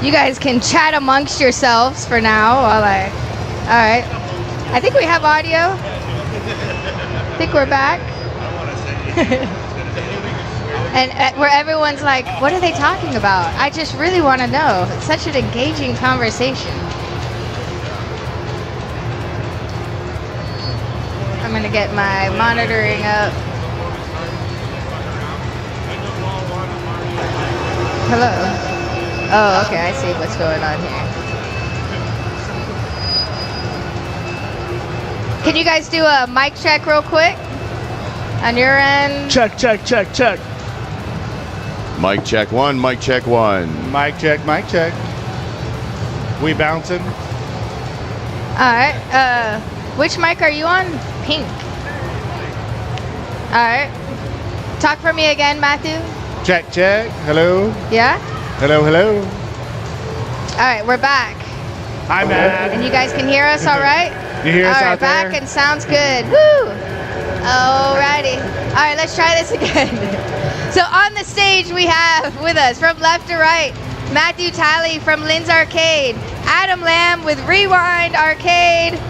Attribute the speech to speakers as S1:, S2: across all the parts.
S1: You guys can chat amongst yourselves for now while I... All right. I think we have audio. I think we're back. And where everyone's like, what are they talking about? I just really want to know. It's such an engaging conversation. I'm going to get my monitoring up. Hello. Oh, okay, I see what's going on here. Can you guys do a mic check real quick? On your end?
S2: Check, check, check, check.
S3: Mic check one, mic check one.
S2: Mic check, mic check. We bouncing?
S1: Alright, which mic are you on? Pink. Alright. Talk for me again, Matthew.
S2: Check, check. Hello.
S1: Yeah?
S2: Hello, hello.
S1: Alright, we're back.
S2: Hi, Matt.
S1: And you guys can hear us all right?
S2: You hear us out there?
S1: Back and sounds good. Woo! Alrighty. Alright, let's try this again. So on the stage we have with us, from left to right, Matthew Talley from Lynn's Arcade, Adam Lamb with Rewind Arcade,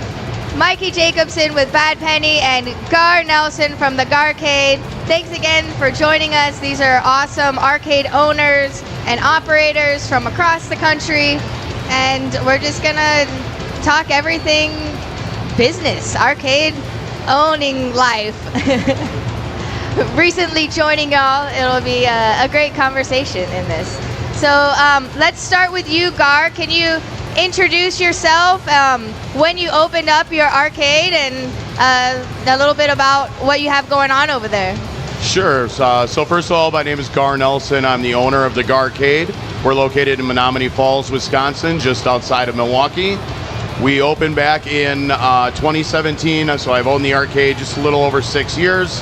S1: Mikey Jacobson with Bad Penny, and Gar Nelson from the Garcade. Thanks again for joining us. These are awesome arcade owners and operators from across the country, and we're just gonna talk everything business, arcade owning life. Recently joining y'all, it'll be a great conversation in this. So let's start with you, Gar. Can you introduce yourself, when you opened up your arcade, and a little bit about what you have going on over there?
S3: Sure. So first of all, my name is Gar Nelson. I'm the owner of the Garcade. We're located in Menomonee Falls, Wisconsin, just outside of Milwaukee. We opened back in 2017, so I've owned the arcade just a little over 6 years.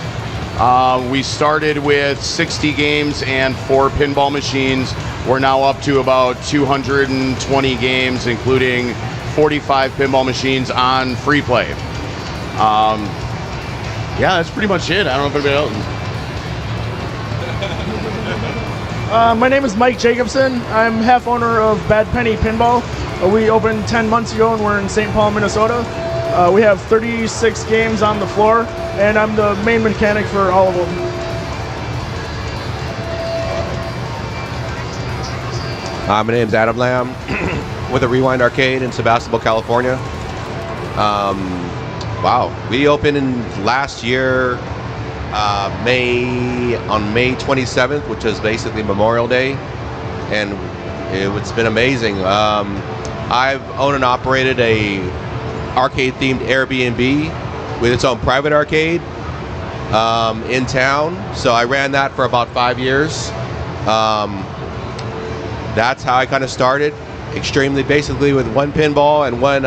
S3: We started with 60 games and 4 pinball machines. We're now up to about 220 games, including 45 pinball machines on free play. Yeah, that's pretty much it. I don't know if anybody else.
S2: My name is Mike Jacobson. I'm half owner of Bad Penny Pinball. We opened 10 months ago and we're in St. Paul, Minnesota. We have 36 games on the floor, and I'm the main mechanic for all of them.
S4: My name's Adam Lamb with a Rewind Arcade in Sebastopol, California. Wow, we opened in last year, May 27th, which is basically Memorial Day, and it's been amazing. I've owned and operated a arcade-themed Airbnb with its own private arcade in town. So I ran that for about 5 years. That's how I kind of started. Extremely basically with one pinball and one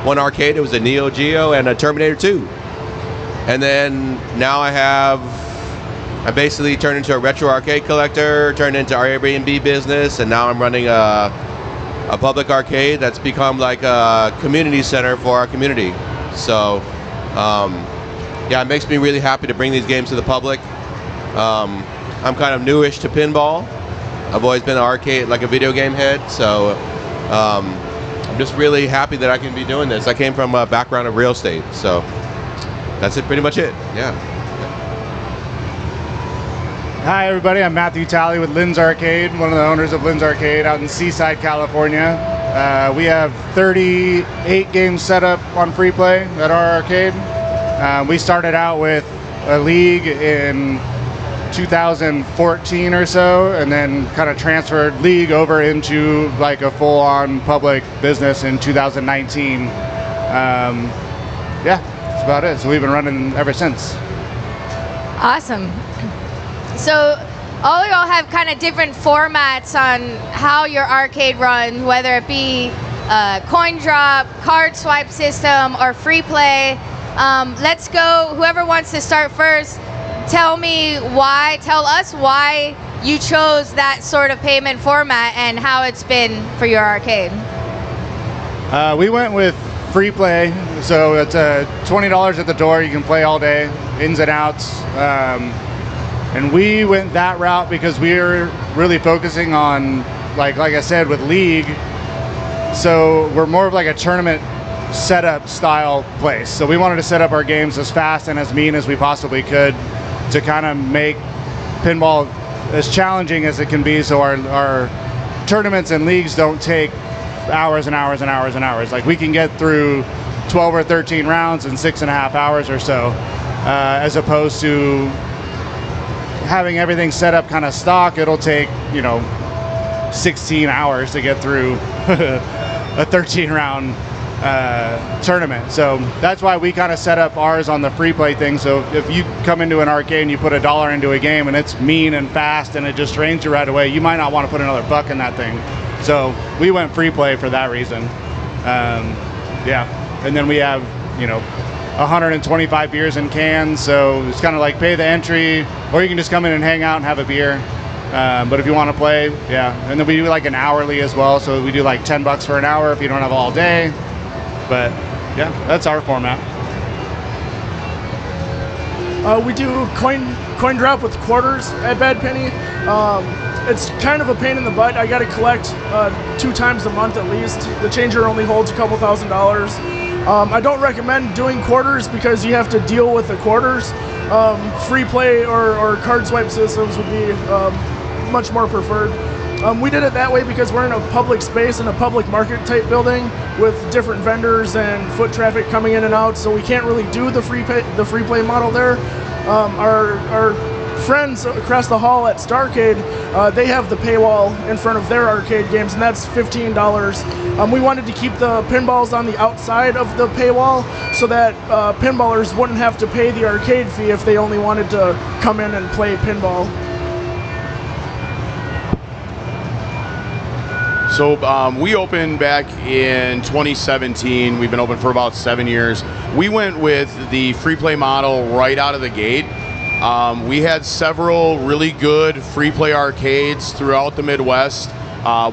S4: one arcade. It was a Neo Geo and a Terminator 2. And then now I basically turned into a retro arcade collector, turned into our Airbnb business, and now I'm running a public arcade that's become like a community center for our community. So yeah, it makes me really happy to bring these games to the public. I'm kind of newish to pinball. I've always been an arcade, like a video game head, so I'm just really happy that I can be doing this. I came from a background of real estate, so that's it, pretty much it, yeah.
S2: Hi everybody, I'm Matthew Talley with Lynn's Arcade, one of the owners of Lynn's Arcade out in Seaside, California. We have 38 games set up on free play at our arcade. We started out with a league in 2014 or so, and then kind of transferred league over into like a full-on public business in 2019. Yeah, that's about it. So we've been running ever since.
S1: Awesome. So all of y'all have kind of different formats on how your arcade runs, whether it be coin drop, card swipe system, or free play. Let's go, whoever wants to start first, tell us why you chose that sort of payment format and how it's been for your arcade.
S2: We went with free play, so it's $20 at the door. You can play all day, ins and outs. And we went that route because we were really focusing on like I said, with League, so we're more of like a tournament setup style place. So we wanted to set up our games as fast and as mean as we possibly could to kind of make pinball as challenging as it can be, so our tournaments and leagues don't take hours and hours and hours and hours. Like we can get through 12 or 13 rounds in 6.5 hours or so, as opposed to having everything set up kind of stock. It'll take 16 hours to get through a 13 round tournament. So that's why we kind of set up ours on the free play thing. So if you come into an arcade and you put $1 into a game and it's mean and fast and it just drains you right away, you might not want to put another buck in that thing. So we went free play for that reason. Yeah, and then we have 125 beers in cans, so it's kind of like pay the entry, or you can just come in and hang out and have a beer. But if you want to play, yeah. And then we do like an hourly as well, so we do like $10 for an hour if you don't have all day. But yeah, that's our format.
S5: We do coin drop with quarters at Bad Penny. It's kind of a pain in the butt. I got to collect 2 times a month at least. The changer only holds a couple $1,000s. I don't recommend doing quarters because you have to deal with the quarters. Free play or card swipe systems would be much more preferred. We did it that way because we're in a public space, in a public market type building with different vendors and foot traffic coming in and out, so we can't really do the free play model there. Our friends across the hall at Starcade, they have the paywall in front of their arcade games, and that's $15. We wanted to keep the pinballs on the outside of the paywall so that pinballers wouldn't have to pay the arcade fee if they only wanted to come in and play pinball.
S3: So we opened back in 2017. We've been open for about 7 years. We went with the free play model right out of the gate. We had several really good free play arcades throughout the Midwest,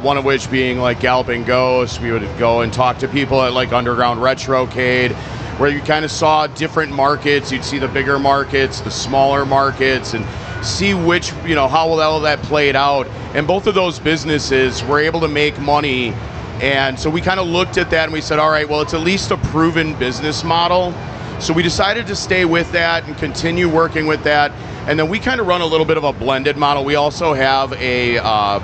S3: one of which being like Galloping Ghost. We would go and talk to people at like Underground Retrocade, where you kind of saw different markets. You'd see the bigger markets, the smaller markets, and see which, how well that played out. And both of those businesses were able to make money. And so we kind of looked at that and we said, all right, well, it's at least a proven business model. So we decided to stay with that and continue working with that. And then we kind of run a little bit of a blended model. We also have a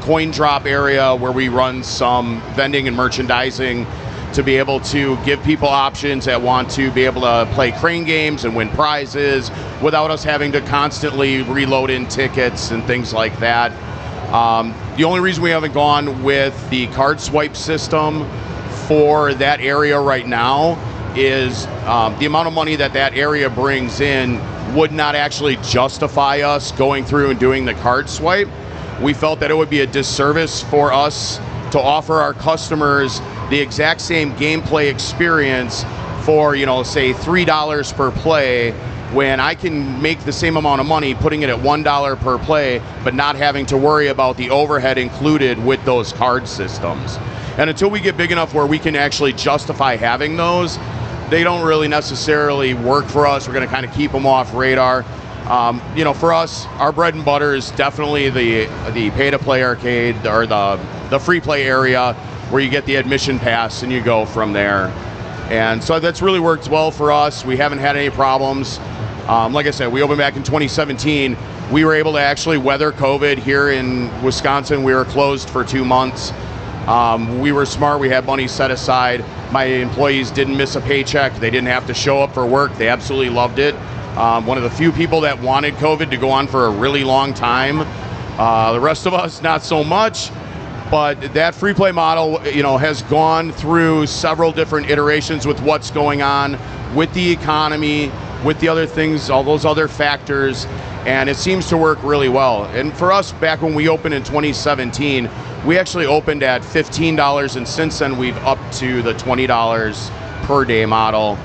S3: coin drop area where we run some vending and merchandising to be able to give people options that want to be able to play crane games and win prizes without us having to constantly reload in tickets and things like that. The only reason we haven't gone with the card swipe system for that area right now is the amount of money that area brings in would not actually justify us going through and doing the card swipe. We felt that it would be a disservice for us to offer our customers the exact same gameplay experience for, say $3 per play, when I can make the same amount of money putting it at $1 per play, but not having to worry about the overhead included with those card systems. And until we get big enough where we can actually justify having those, they don't really necessarily work for us. We're going to kind of keep them off radar. For us, our bread and butter is definitely the pay-to-play arcade, or the free play area where you get the admission pass and you go from there. And so that's really worked well for us. We haven't had any problems. Like I said, we opened back in 2017. We were able to actually weather COVID here in Wisconsin. We were closed for 2 months. We were smart. We had money set aside. My employees didn't miss a paycheck. They didn't have to show up for work. They absolutely loved it. One of the few people that wanted COVID to go on for a really long time. The rest of us, not so much. But that free play model, has gone through several different iterations with what's going on with the economy, with the other things, all those other factors, and it seems to work really well. And for us, back when we opened in 2017, we actually opened at $15, and since then we've upped to the $20 per day model.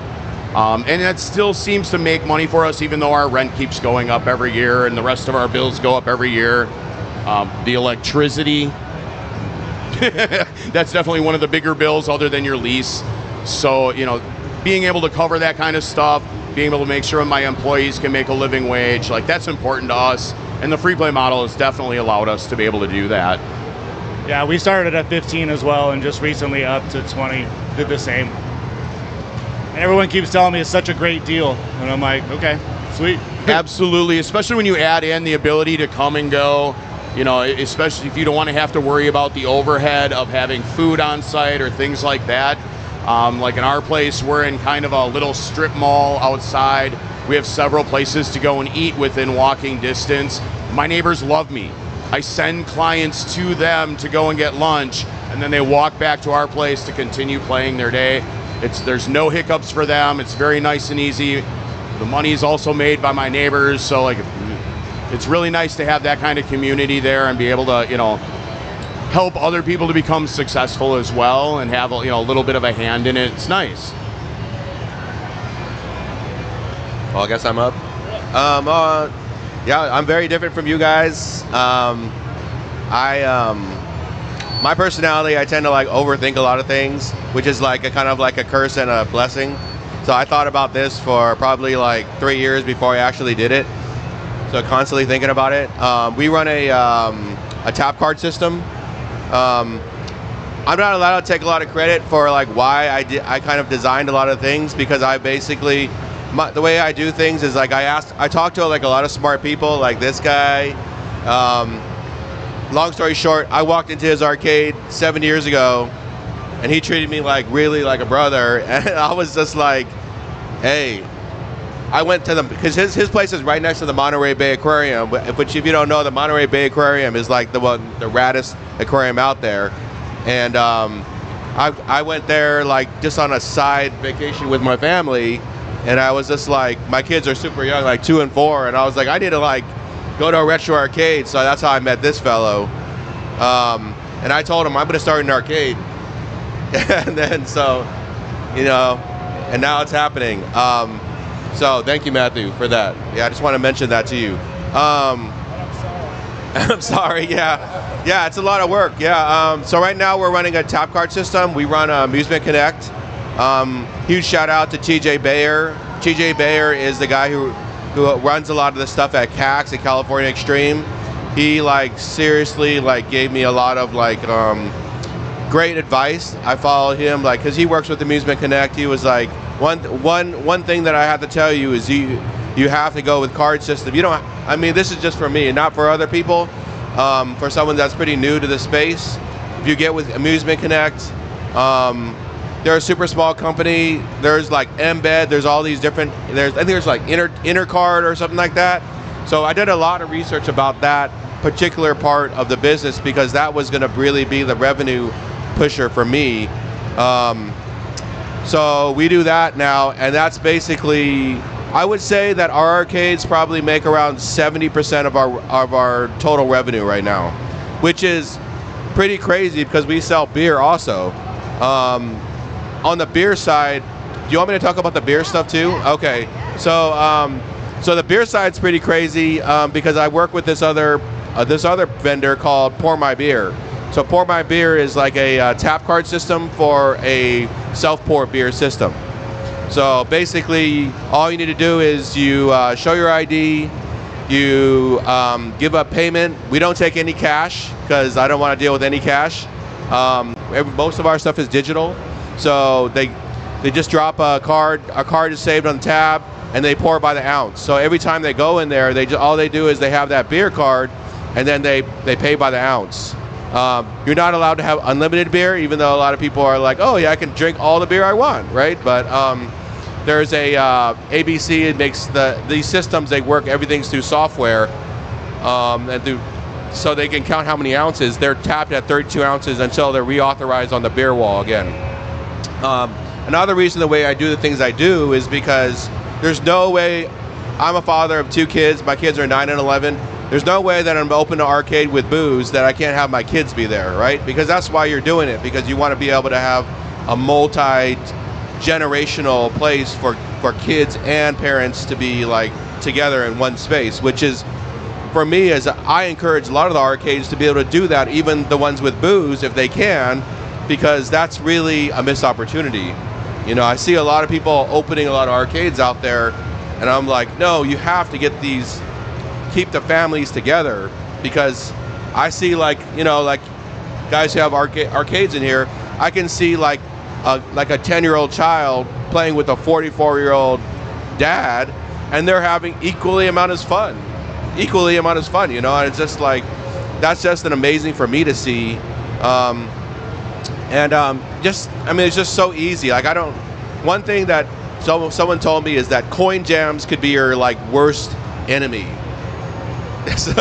S3: And that still seems to make money for us, even though our rent keeps going up every year and the rest of our bills go up every year. The electricity, that's definitely one of the bigger bills other than your lease. So, being able to cover that kind of stuff, being able to make sure my employees can make a living wage, like that's important to us. And the free play model has definitely allowed us to be able to do that.
S2: Yeah, we started at 15 as well, and just recently up to 20. Did the same. And everyone keeps telling me it's such a great deal, and I'm like, okay, sweet.
S3: Absolutely, especially when you add in the ability to come and go. You know, especially if you don't want to have to worry about the overhead of having food on site or things like that. Like in our place, we're in kind of a little strip mall outside. We have several places to go and eat within walking distance. My neighbors love me. I send clients to them to go and get lunch, and then they walk back to our place to continue playing their day. There's no hiccups for them. It's very nice and easy. The money is also made by my neighbors, so like it's really nice to have that kind of community there and be able to, you know, help other people to become successful as well and have, you know, a little bit of a hand in it. It's nice.
S4: Well, I guess I'm up. Yeah, I'm very different from you guys. My personality, I tend to like overthink a lot of things, which is like a kind of like a curse and a blessing. So I thought about this for probably like 3 years before I actually did it. So constantly thinking about it. We run a tap card system. I'm not allowed to take a lot of credit for like why I kind of designed a lot of things, because I basically, the way I do things is like I talked to like a lot of smart people like this guy. Long story short, I walked into his arcade 7 years ago and he treated me like really like a brother, and I was just like, hey, I went to them because his place is right next to the Monterey Bay Aquarium, which if you don't know, the Monterey Bay Aquarium is like the raddest aquarium out there. And I went there like just on a side vacation with my family, and I was just like, my kids are super young, like 2 and 4, and I was like, I need to like go to a retro arcade. So that's how I met this fellow. And I told him I'm going to start an arcade. And then so, you know, and now it's happening. So thank you, Matthew, for that. Yeah, I just want to mention that to you. I'm sorry. Yeah, it's a lot of work. Yeah. So right now we're running a tap card system. We run Amusement Connect. Huge shout out to TJ Bayer. TJ Bayer is the guy who runs a lot of the stuff at CAX, at California Extreme. He like seriously like gave me a lot of like great advice. I followed him like because he works with Amusement Connect. He was like, one thing that I have to tell you is you have to go with card system. You don't. I mean, this is just for me, not for other people. For someone that's pretty new to the space, if you get with Amusement Connect, they're a super small company. There's like Embed. There's all these different. I think there's like Intercard or something like that. So I did a lot of research about that particular part of the business because that was going to really be the revenue pusher for me. So we do that now, and that's basically, I would say that our arcades probably make around 70% of our total revenue right now, which is pretty crazy because we sell beer also. On the beer side, do you want me to talk about the beer stuff too? Okay, so the beer side's pretty crazy because I work with this other vendor called Pour My Beer. So Pour My Beer is like a tap card system for a self-pour beer system. So basically, all you need to do is you show your ID, you give up payment. We don't take any cash because I don't want to deal with any cash. Most of our stuff is digital. So they just drop a card. A card is saved on the tab, and they pour by the ounce. So every time they go in there, all they do is they have that beer card, and then they pay by the ounce. You're not allowed to have unlimited beer, even though a lot of people are like, oh yeah, I can drink all the beer I want, right? But there's a ABC. It makes these systems, they work, everything's through software, so they can count how many ounces. They're tapped at 32 ounces until they're reauthorized on the beer wall again. Another reason the way I do the things I do is because there's no way. I'm a father of 2 kids. My kids are 9 and 11. There's no way that I'm open to arcade with booze that I can't have my kids be there, right? Because that's why you're doing it, because you want to be able to have a multi-generational place for kids and parents to be like together in one space, which is, for me, as I encourage a lot of the arcades to be able to do that, even the ones with booze if they can, because that's really a missed opportunity. You know, I see a lot of people opening a lot of arcades out there, and I'm like, no, you have to get these, keep the families together, because I see like, you know, like guys who have arcades in here, I can see like a 10-year-old child playing with a 44-year-old dad, and they're having equally amount as fun, you know. And it's just like, that's just an amazing for me to see. It's just so easy. Like, one thing that someone told me is that coin jams could be your like worst enemy. So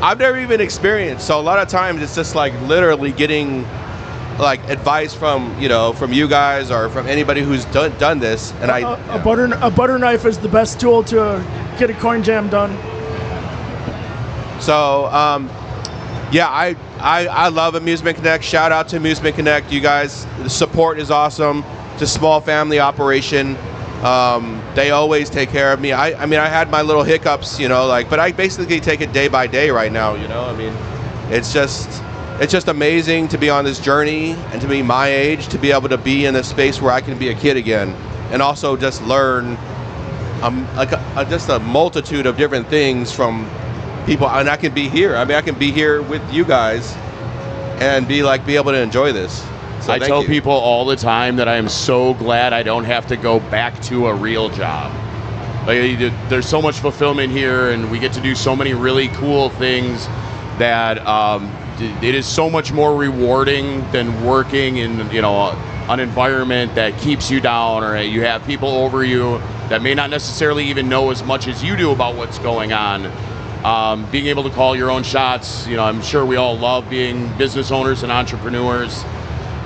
S4: I've never even experienced. So a lot of times it's just like literally getting like advice from you guys or from anybody who's done this. And
S5: a butter knife is the best tool to get a coin jam done.
S4: So I love Amusement Connect. Shout out to Amusement Connect. You guys, the support is awesome. It's a small family operation. They always take care of me. I mean, I had my little hiccups, but I basically take it day by day right now, I mean, it's just amazing to be on this journey and to be my age, to be able to be in a space where I can be a kid again and also just learn just a multitude of different things from people. And I can be here. I mean, I can be here with you guys and be able to enjoy this. So
S3: I tell people all the time that I am so glad I don't have to go back to a real job. Like, there's so much fulfillment here, and we get to do so many really cool things that it is so much more rewarding than working in an environment that keeps you down, or you have people over you that may not necessarily even know as much as you do about what's going on. Being able to call your own shots, I'm sure we all love being business owners and entrepreneurs.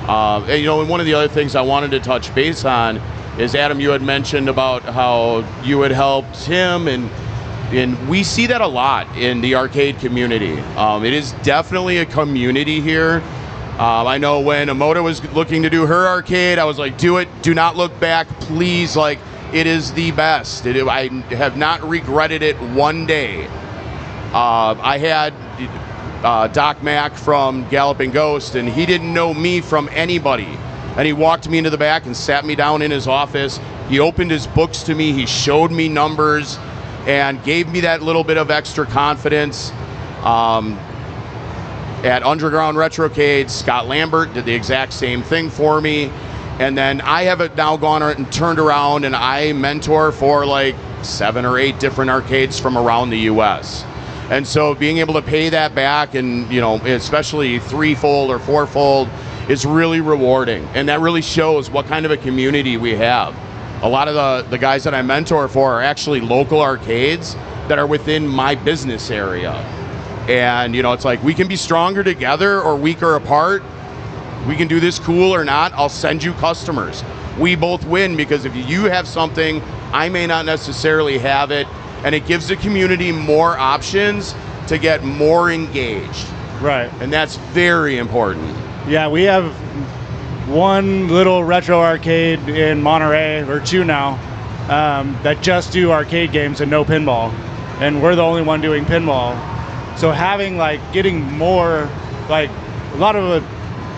S3: And one of the other things I wanted to touch base on is, Adam, you had mentioned about how you had helped him, and we see that a lot in the arcade community. It is definitely a community here. I know when Amoda was looking to do her arcade, I was like, do it, do not look back, please. Like, it is the best. I have not regretted it one day. I had Doc Mack from Galloping Ghost, and he didn't know me from anybody. And he walked me into the back and sat me down in his office. He opened his books to me. He showed me numbers and gave me that little bit of extra confidence. At Underground Retrocade, Scott Lambert did the exact same thing for me. And then I have it now gone and turned around, and I mentor for like 7 or 8 different arcades from around the U.S. And so being able to pay that back, and especially 3-fold or 4-fold, is really rewarding. And that really shows what kind of a community we have. A lot of the guys that I mentor for are actually local arcades that are within my business area. And it's like, we can be stronger together or weaker apart. We can do this cool or not. I'll send you customers. We both win, because if you have something, I may not necessarily have it. And it gives the community more options to get more engaged.
S2: Right.
S3: And that's very important.
S2: Yeah, we have one little retro arcade in Monterey, or 2 now, that just do arcade games and no pinball. And we're the only one doing pinball. So getting more, a lot of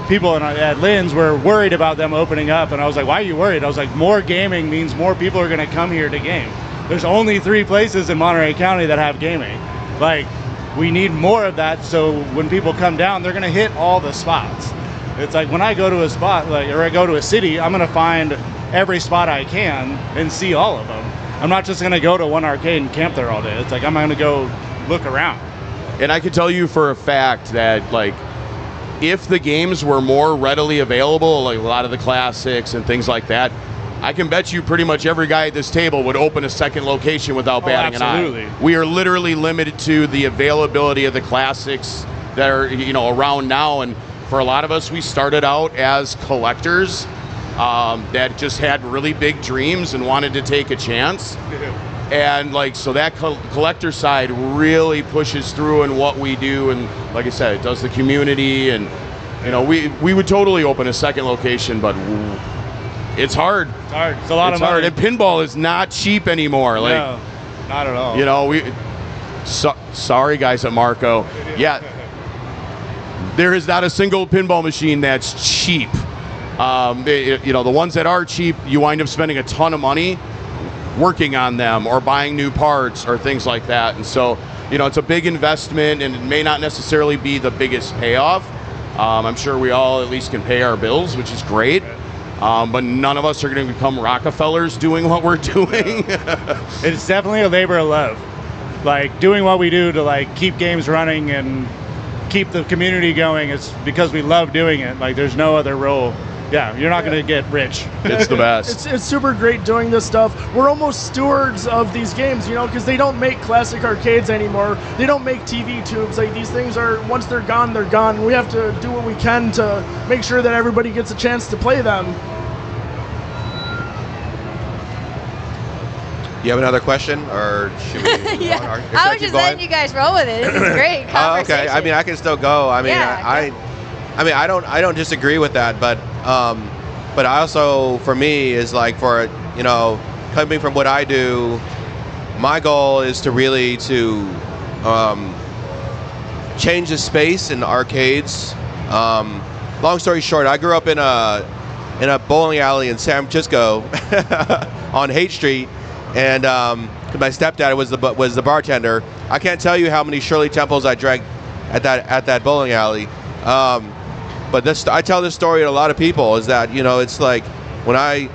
S2: people at Lynn's were worried about them opening up. And I was like, why are you worried? I was like, more gaming means more people are going to come here to game. There's only 3 places in Monterey County that have gaming. We need more of that, so when people come down, they're gonna hit all the spots. It's like, when I go to a spot, or I go to a city, I'm gonna find every spot I can and see all of them. I'm not just gonna go to one arcade and camp there all day. It's like, I'm gonna go look around.
S3: And I can tell you for a fact that, if the games were more readily available, like a lot of the classics and things like that, I can bet you pretty much every guy at this table would open a second location without batting an eye. We are literally limited to the availability of the classics that are around now. And for a lot of us, we started out as collectors that just had really big dreams and wanted to take a chance. And so that collector side really pushes through in what we do. And like I said, it does the community. And we would totally open a second location, but it's hard.
S2: It's hard. It's a lot of money.
S3: Hard. And pinball is not cheap anymore.
S2: No, not at all.
S3: Sorry guys at Marco. Yeah, there is not a single pinball machine that's cheap. The ones that are cheap, you wind up spending a ton of money working on them or buying new parts or things like that. And so, it's a big investment, and it may not necessarily be the biggest payoff, I'm sure we all at least can pay our bills, which is great. But none of us are going to become Rockefellers doing what we're doing.
S2: It's definitely a labor of love. Like doing what we do to like keep games running and keep the community going. It's because we love doing it. Like there's no other role. Yeah, you're not going to get rich.
S3: It's the best.
S5: It's super great doing this stuff. We're almost stewards of these games, you know, because they don't make classic arcades anymore. They don't make TV tubes. Like these things are, once they're gone, they're gone. We have to do what we can to make sure that everybody gets a chance to play them.
S4: You have another question, or should we?
S1: Yeah, I was just letting you guys roll with it. This is great conversation.
S4: Okay. I mean, I can still go. I mean,
S1: Yeah,
S4: I don't disagree with that, but I also, for me, is like for, you know, coming from what I do, my goal is to really change the space in arcades. Long story short, I grew up in a bowling alley in San Francisco on Haight Street. And my stepdad was the bartender. I can't tell you how many Shirley Temples I drank at that bowling alley. But I tell this story to a lot of people, is that, you know, it's like when I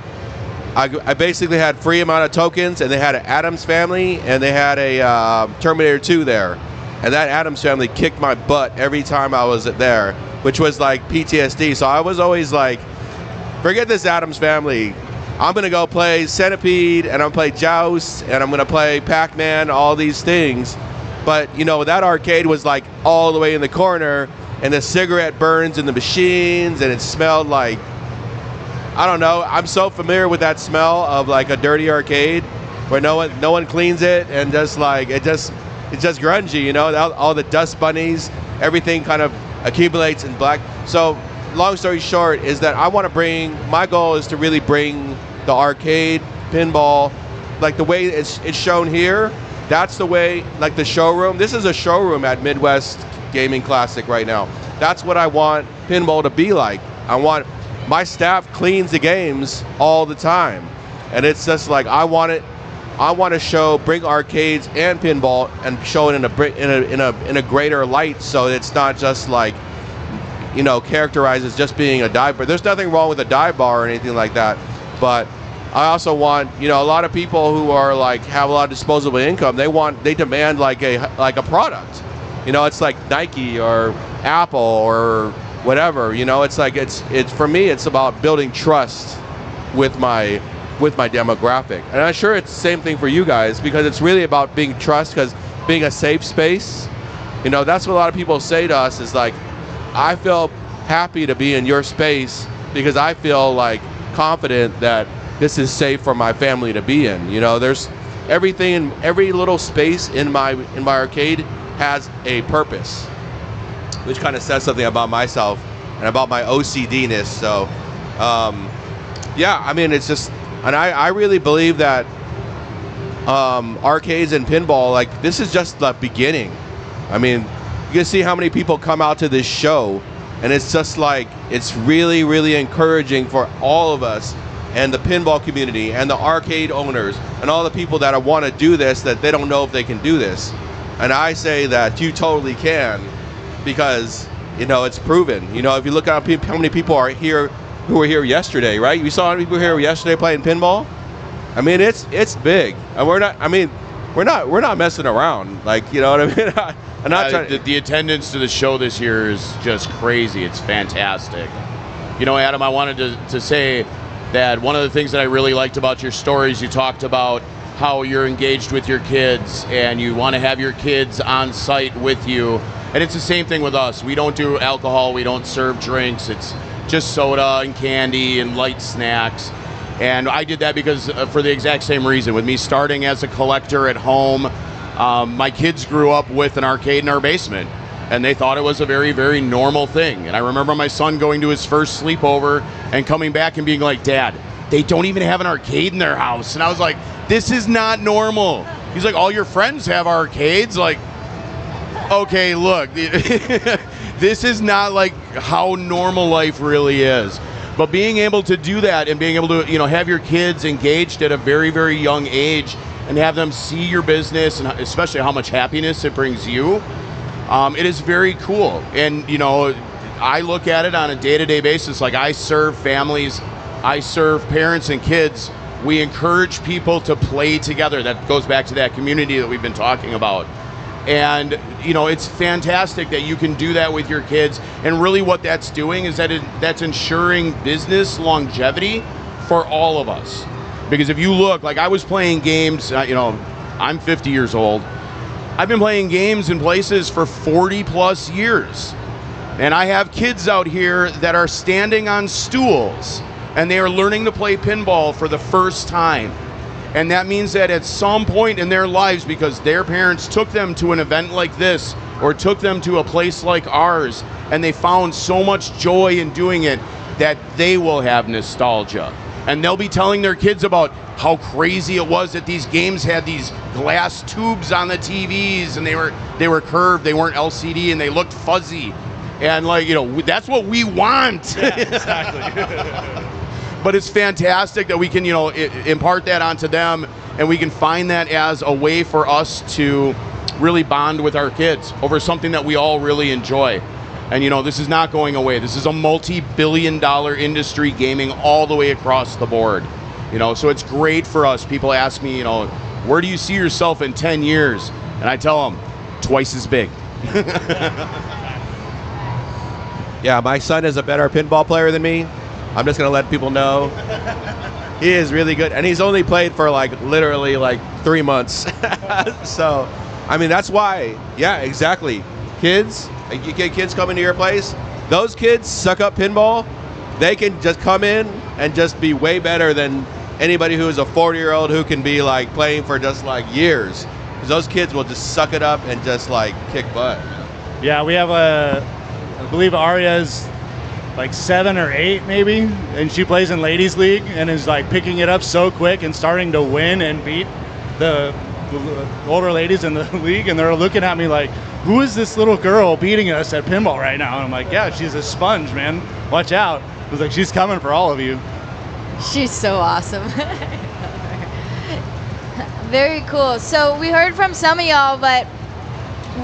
S4: basically had free amount of tokens, and they had an Addams Family and they had a Terminator 2 there, and that Addams Family kicked my butt every time I was there, which was like PTSD. So I was always like, forget this Addams Family. I'm going to go play Centipede, and I'm going to play Joust, and I'm going to play Pac-Man, all these things. But, you know, that arcade was like all the way in the corner, and the cigarette burns in the machines, and it smelled like, I don't know, I'm so familiar with that smell of like a dirty arcade where no one cleans it, and just like, it's just grungy, you know, all the dust bunnies, everything kind of accumulates in black. So long story short is that my goal is to really bring the arcade, pinball, like the way it's shown here. That's the way, like the showroom. This is a showroom at Midwest Gaming Classic right now. That's what I want pinball to be like. I want my staff cleans the games all the time, and it's just like I want to bring arcades and pinball and show it in a greater light, so it's not just like, you know, characterized as just being a dive bar. There's nothing wrong with a dive bar or anything like that, but I also want, you know, a lot of people who are like have a lot of disposable income, they demand like a product. You know, it's like Nike or Apple or whatever. You know, it's like it's for me, it's about building trust with my demographic, and I'm sure it's the same thing for you guys, because it's really about being trust, because being a safe space. You know, that's what a lot of people say to us is like, I feel happy to be in your space because I feel like confident that this is safe for my family to be in. You know, there's everything in every little space in my arcade has a purpose, which kind of says something about myself and about my OCD-ness. So, yeah, I mean, it's just, and I really believe that arcades and pinball, like, this is just the beginning. I mean, you can see how many people come out to this show, and it's just like, it's really, really encouraging for all of us and the pinball community and the arcade owners and all the people that want to do this, that they don't know if they can do this. And I say that you totally can, because, you know, it's proven. You know, if you look at how many people are here who were here yesterday, right? You saw how many people here yesterday playing pinball? I mean, it's big. And we're not messing around. Like, you know what I mean? I'm not trying.
S3: The attendance to the show this year is just crazy. It's fantastic. You know, Adam, I wanted to say that one of the things that I really liked about your stories, you talked about how you're engaged with your kids and you want to have your kids on site with you. And it's the same thing with us. We don't do alcohol, we don't serve drinks. It's just soda and candy and light snacks. And I did that because for the exact same reason. With me starting as a collector at home, my kids grew up with an arcade in our basement, and they thought it was a very, very normal thing. And I remember my son going to his first sleepover and coming back and being like, "Dad, they don't even have an arcade in their house." And I was like, this is not normal. He's like, all your friends have arcades? Like, okay, look, this is not like how normal life really is. But being able to do that and being able to, you know, have your kids engaged at a very, very young age and have them see your business, and especially how much happiness it brings you, it is very cool. And, you know, I look at it on a day-to-day basis. Like, I serve families, I serve parents and kids. We encourage people to play together. That goes back to that community that we've been talking about. And, you know, it's fantastic that you can do that with your kids. And really what that's doing is that's ensuring business longevity for all of us. Because if you look, like, I was playing games, you know, I'm 50 years old. I've been playing games in places for 40 plus years. And I have kids out here that are standing on stools and they are learning to play pinball for the first time. And that means that at some point in their lives, because their parents took them to an event like this or took them to a place like ours, and they found so much joy in doing it, that they will have nostalgia. And they'll be telling their kids about how crazy it was that these games had these glass tubes on the TVs, and they were curved, they weren't LCD, and they looked fuzzy. And, like, you know, that's what we want.
S6: Yeah, exactly.
S3: But it's fantastic that we can, you know, impart that onto them, and we can find that as a way for us to really bond with our kids over something that we all really enjoy. And, you know, this is not going away. This is a multi-billion-dollar industry, gaming all the way across the board. You know, so it's great for us. People ask me, you know, where do you see yourself in 10 years? And I tell them, twice as big.
S4: Yeah, my son is a better pinball player than me. I'm just gonna let people know. He is really good, and he's only played for like literally like 3 months. So, I mean, that's why. Yeah, exactly. Kids, you get kids coming to your place. Those kids suck up pinball. They can just come in and just be way better than anybody who is a 40-year-old who can be like playing for just like years. Because those kids will just suck it up and just like kick butt.
S6: Yeah, we have I believe Aria's like 7 or 8 maybe, and she plays in ladies league and is like picking it up so quick and starting to win and beat the older ladies in the league, and they're looking at me like, who is this little girl beating us at pinball right now? And I'm like, yeah, she's a sponge, man, watch out. I was like, she's coming for all of you.
S1: She's so awesome. Very cool. So we heard from some of y'all, but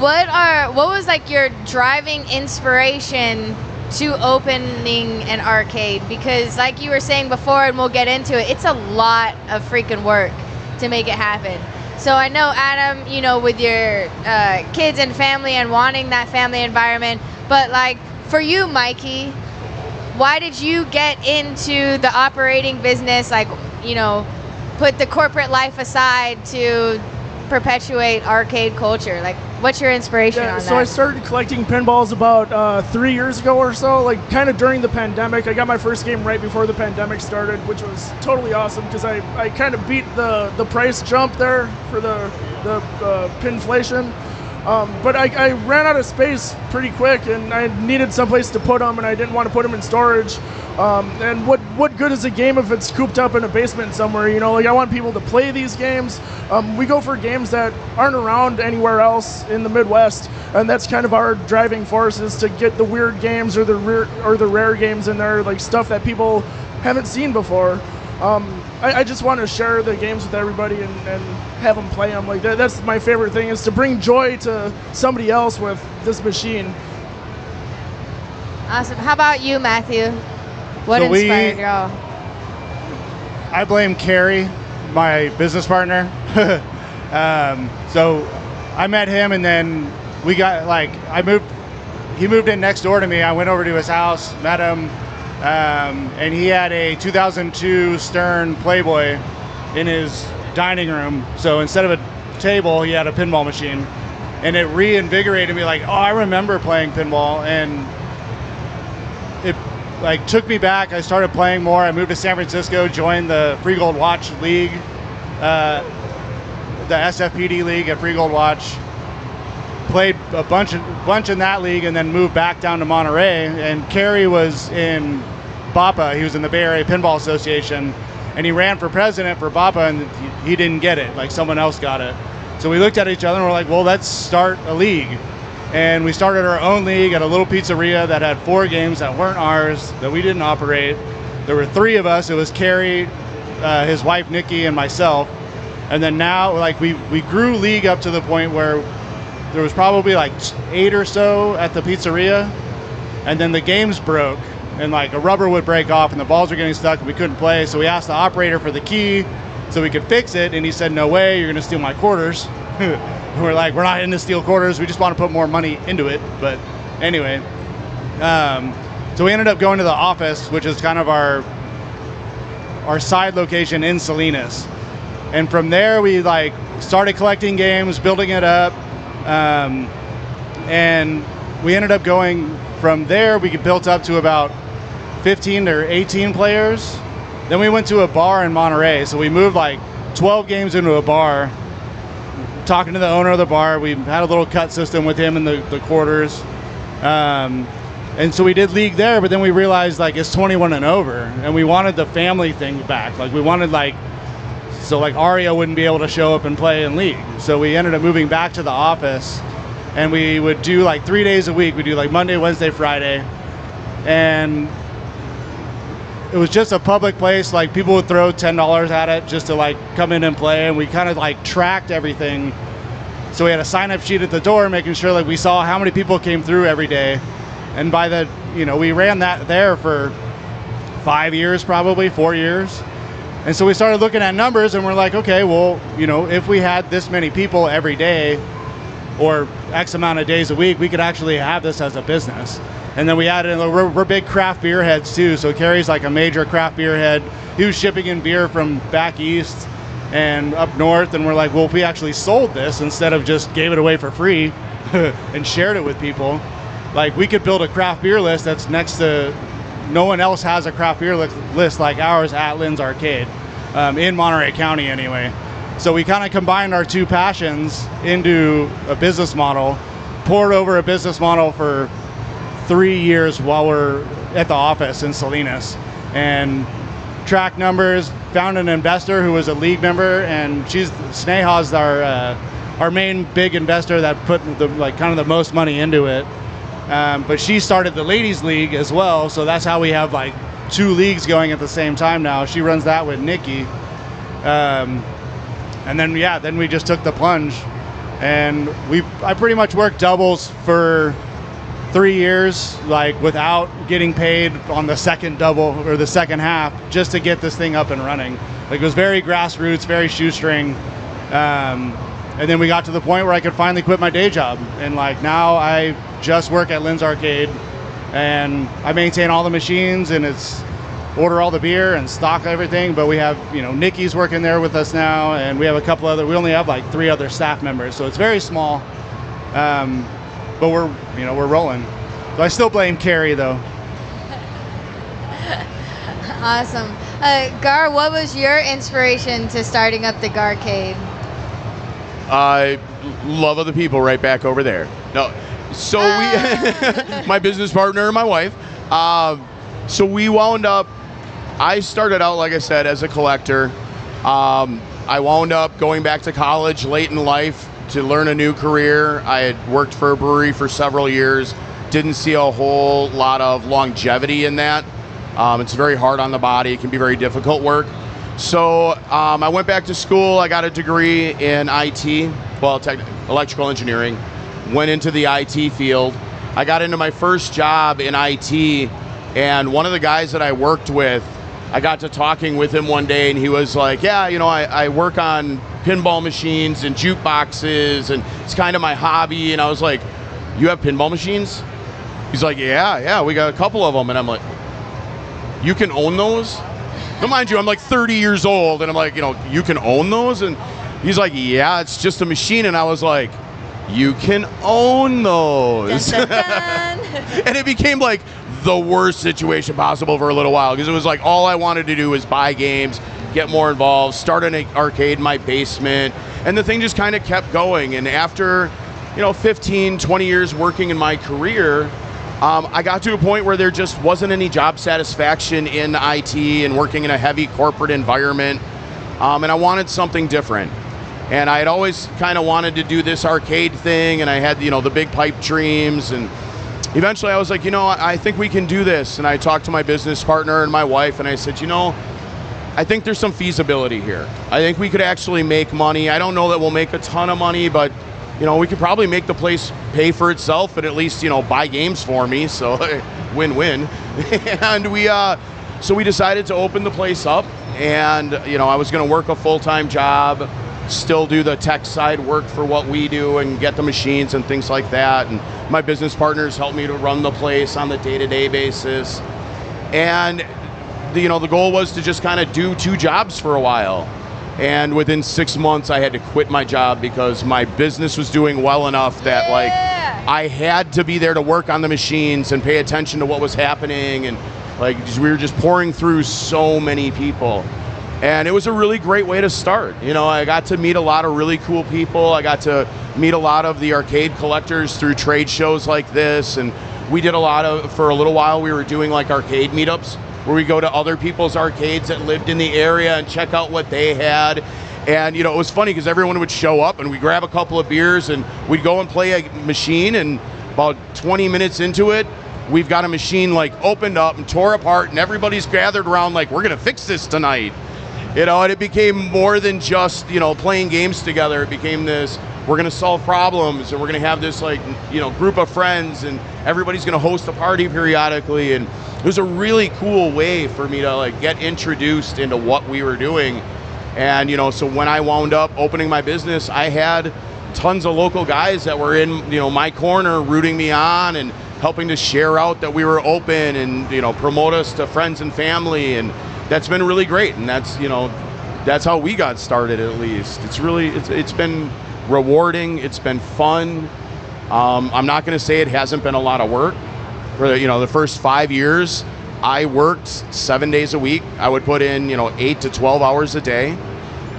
S1: what was like your driving inspiration to opening an arcade? Because like you were saying before, and we'll get into it, it's a lot of freaking work to make it happen. So I know, Adam, you know, with your kids and family and wanting that family environment, but like for you, Mikey, why did you get into the operating business, like, you know, put the corporate life aside to perpetuate arcade culture? Like, what's your inspiration on that?
S5: So I started collecting pinballs about 3 years ago or so, like kind of during the pandemic. I got my first game right before the pandemic started, which was totally awesome because I kind of beat the price jump there for the pinflation. But I ran out of space pretty quick, and I needed someplace to put them, and I didn't want to put them in storage. And what good is a game if it's cooped up in a basement somewhere? You know, like I want people to play these games. We go for games that aren't around anywhere else in the Midwest, and that's kind of our driving force, is to get the weird games or the rare games in there, like stuff that people haven't seen before. I just want to share the games with everybody and have them play them. Like that's my favorite thing, is to bring joy to somebody else with this machine.
S1: Awesome. How about you, Matthew? What inspired y'all?
S2: I blame Carrie, my business partner. So I met him, and then we got he moved in next door to me. I went over to his house, met him, and he had a 2002 Stern Playboy in his dining room. So instead of a table, he had a pinball machine, and it reinvigorated me. Like, oh, I remember playing pinball, and it like took me back. I started playing more. I moved to San Francisco, joined the Free Gold Watch League, the SFPD League at Free Gold Watch. Played a bunch in that league, and then moved back down to Monterey. And Kerry was in BAPA. He was in the Bay Area Pinball Association, and he ran for president for BAPA, and he didn't get it. Like, someone else got it. So we looked at each other and we're like, well, let's start a league. And we started our own league at a little pizzeria that had 4 games that weren't ours, that we didn't operate. There were 3 of us. It was Kerry, his wife Nikki, and myself. And then now, like, we grew league up to the point where there was probably like 8 or so at the pizzeria.
S6: and then the games broke, and like a rubber would break off, and the balls were getting stuck, and we couldn't play. So we asked the operator for the key so we could fix it, and he said, "No way, you're gonna steal my quarters." We're like, "We're not into steal quarters. We just want to put more money into it." But anyway, so we ended up going to the office, which is kind of our side location in Salinas. And from there, we like started collecting games, building it up, and we ended up going from there. We built up to about 15 or 18 players. Then we went to a bar in Monterey. So we moved like 12 games into a bar. Talking to the owner of the bar, we had a little cut system with him in the quarters. And so we did league there, but then we realized like it's 21 and over, and we wanted the family thing back. Like we wanted so Aria wouldn't be able to show up and play in league. So we ended up moving back to the office, and we would do like 3 days a week. We do like Monday, Wednesday, Friday, and it was just a public place. Like people would throw $10 at it just to like come in and play, and we kind of like tracked everything. So we had a sign-up sheet at the door, making sure like we saw how many people came through every day. And by the, we ran that there for 5 years, probably 4 years. And so we started looking at numbers, and we're like, okay, well, if we had this many people every day or X amount of days a week, we could actually have this as a business. And then we added, we're big craft beer heads too. So Kerry's like a major craft beer head. He was shipping in beer from back east and up north. And we're like, well, if we actually sold this instead of just gave it away for free and shared it with people, like we could build a craft beer list that's next to, no one else has a craft beer list like ours at Lynn's Arcade, in Monterey County anyway. So we kind of combined our two passions into a business model, poured over a business model for 3 years while we're at the office in Salinas, and tracked numbers, found an investor who was a league member, and Sneha's our main big investor that put the most money into it. But she started the ladies league as well, so that's how we have like 2 leagues going at the same time now. She runs that with Nikki, and then we just took the plunge, and I pretty much worked doubles for 3 years, like without getting paid on the second double or the second half, just to get this thing up and running. Like it was very grassroots, very shoestring. And then we got to the point where I could finally quit my day job. And like now I just work at Lynn's Arcade, and I maintain all the machines, and order all the beer and stock everything. But we have, Nikki's working there with us now, and we have a couple we only have like 3 other staff members. So it's very small. But we're rolling. So I still blame Carrie though.
S1: Awesome. Gar, what was your inspiration to starting up the Garcade?
S3: Love of the people right back over there. No, so we, my business partner and my wife, so we wound up, I started out, like I said, as a collector. I wound up going back to college late in life to learn a new career. I had worked for a brewery for several years, didn't see a whole lot of longevity in that. It's very hard on the body, it can be very difficult work. So I went back to school, I got a degree in IT, electrical engineering, went into the IT field. I got into my first job in IT, and one of the guys that I worked with, I got to talking with him one day, and he was like, yeah, I work on pinball machines and jukeboxes, and it's kind of my hobby. And I was like, you have pinball machines? He's like, yeah, we got a couple of them. And I'm like, you can own those? Now, mind you, I'm like 30 years old, and I'm like, you can own those? And he's like, yeah, it's just a machine. And I was like, you can own those.
S1: Dun, dun, dun.
S3: And it became like the worst situation possible for a little while, because it was like all I wanted to do was buy games, get more involved, start an arcade in my basement, and the thing just kind of kept going. And after 15, 20 years working in my career, I got to a point where there just wasn't any job satisfaction in IT and working in a heavy corporate environment, and I wanted something different. And I had always kind of wanted to do this arcade thing, and I had the big pipe dreams, and eventually I was like, I think we can do this. And I talked to my business partner and my wife, and I said, I think there's some feasibility here. I think we could actually make money. I don't know that we'll make a ton of money, but we could probably make the place pay for itself and at least, buy games for me. So win-win. And so we decided to open the place up, and, I was going to work a full-time job, still do the tech side work for what we do and get the machines and things like that. And my business partners helped me to run the place on the day-to-day basis. And the goal was to just kind of do 2 jobs for a while. And within 6 months, I had to quit my job because my business was doing well enough that I had to be there to work on the machines and pay attention to what was happening. And we were just pouring through so many people. And it was a really great way to start. I got to meet a lot of really cool people. I got to meet a lot of the arcade collectors through trade shows like this. And we did for a little while, we were doing arcade meetups, where we go to other people's arcades that lived in the area and check out what they had. And, it was funny because everyone would show up and we'd grab a couple of beers and we'd go and play a machine, and about 20 minutes into it, we've got a machine opened up and tore apart, and everybody's gathered around we're gonna fix this tonight. And it became more than just, playing games together. It became this, we're gonna solve problems, and we're gonna have this group of friends, and everybody's gonna host a party periodically. And it was a really cool way for me to get introduced into what we were doing. And so when I wound up opening my business, I had tons of local guys that were in my corner rooting me on and helping to share out that we were open and promote us to friends and family. And that's been really great. And that's how we got started, at least. It's been rewarding. It's been fun. I'm not going to say it hasn't been a lot of work. For the first 5 years, I worked 7 days a week. I would put in 8 to 12 hours a day.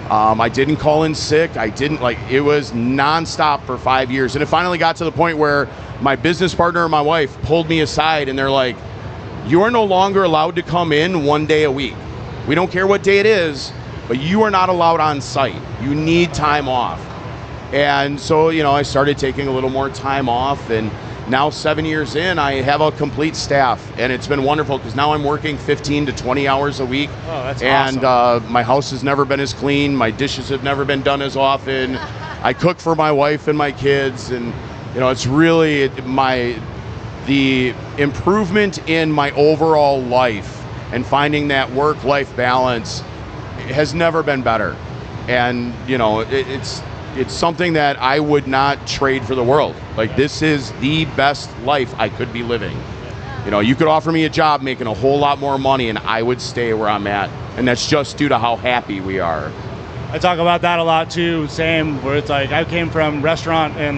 S3: I didn't call in sick. It was nonstop for 5 years. And it finally got to the point where my business partner and my wife pulled me aside, and they're like, you are no longer allowed to come in 1 day a week. We don't care what day it is, but you are not allowed on site. You need time off. And so, I started taking a little more time off, and now 7 years in, I have a complete staff, and it's been wonderful because now I'm working 15 to 20 hours a week.
S6: Oh, that's
S3: and
S6: awesome.
S3: My house has never been as clean. My dishes have never been done as often. I cook for my wife and my kids, and it's really the improvement in my overall life and finding that work-life balance has never been better. And it's something that I would not trade for the world. This is the best life I could be living. You could offer me a job making a whole lot more money and I would stay where I'm at. And that's just due to how happy we are.
S6: I talk about that a lot too, same, where it's I came from restaurant and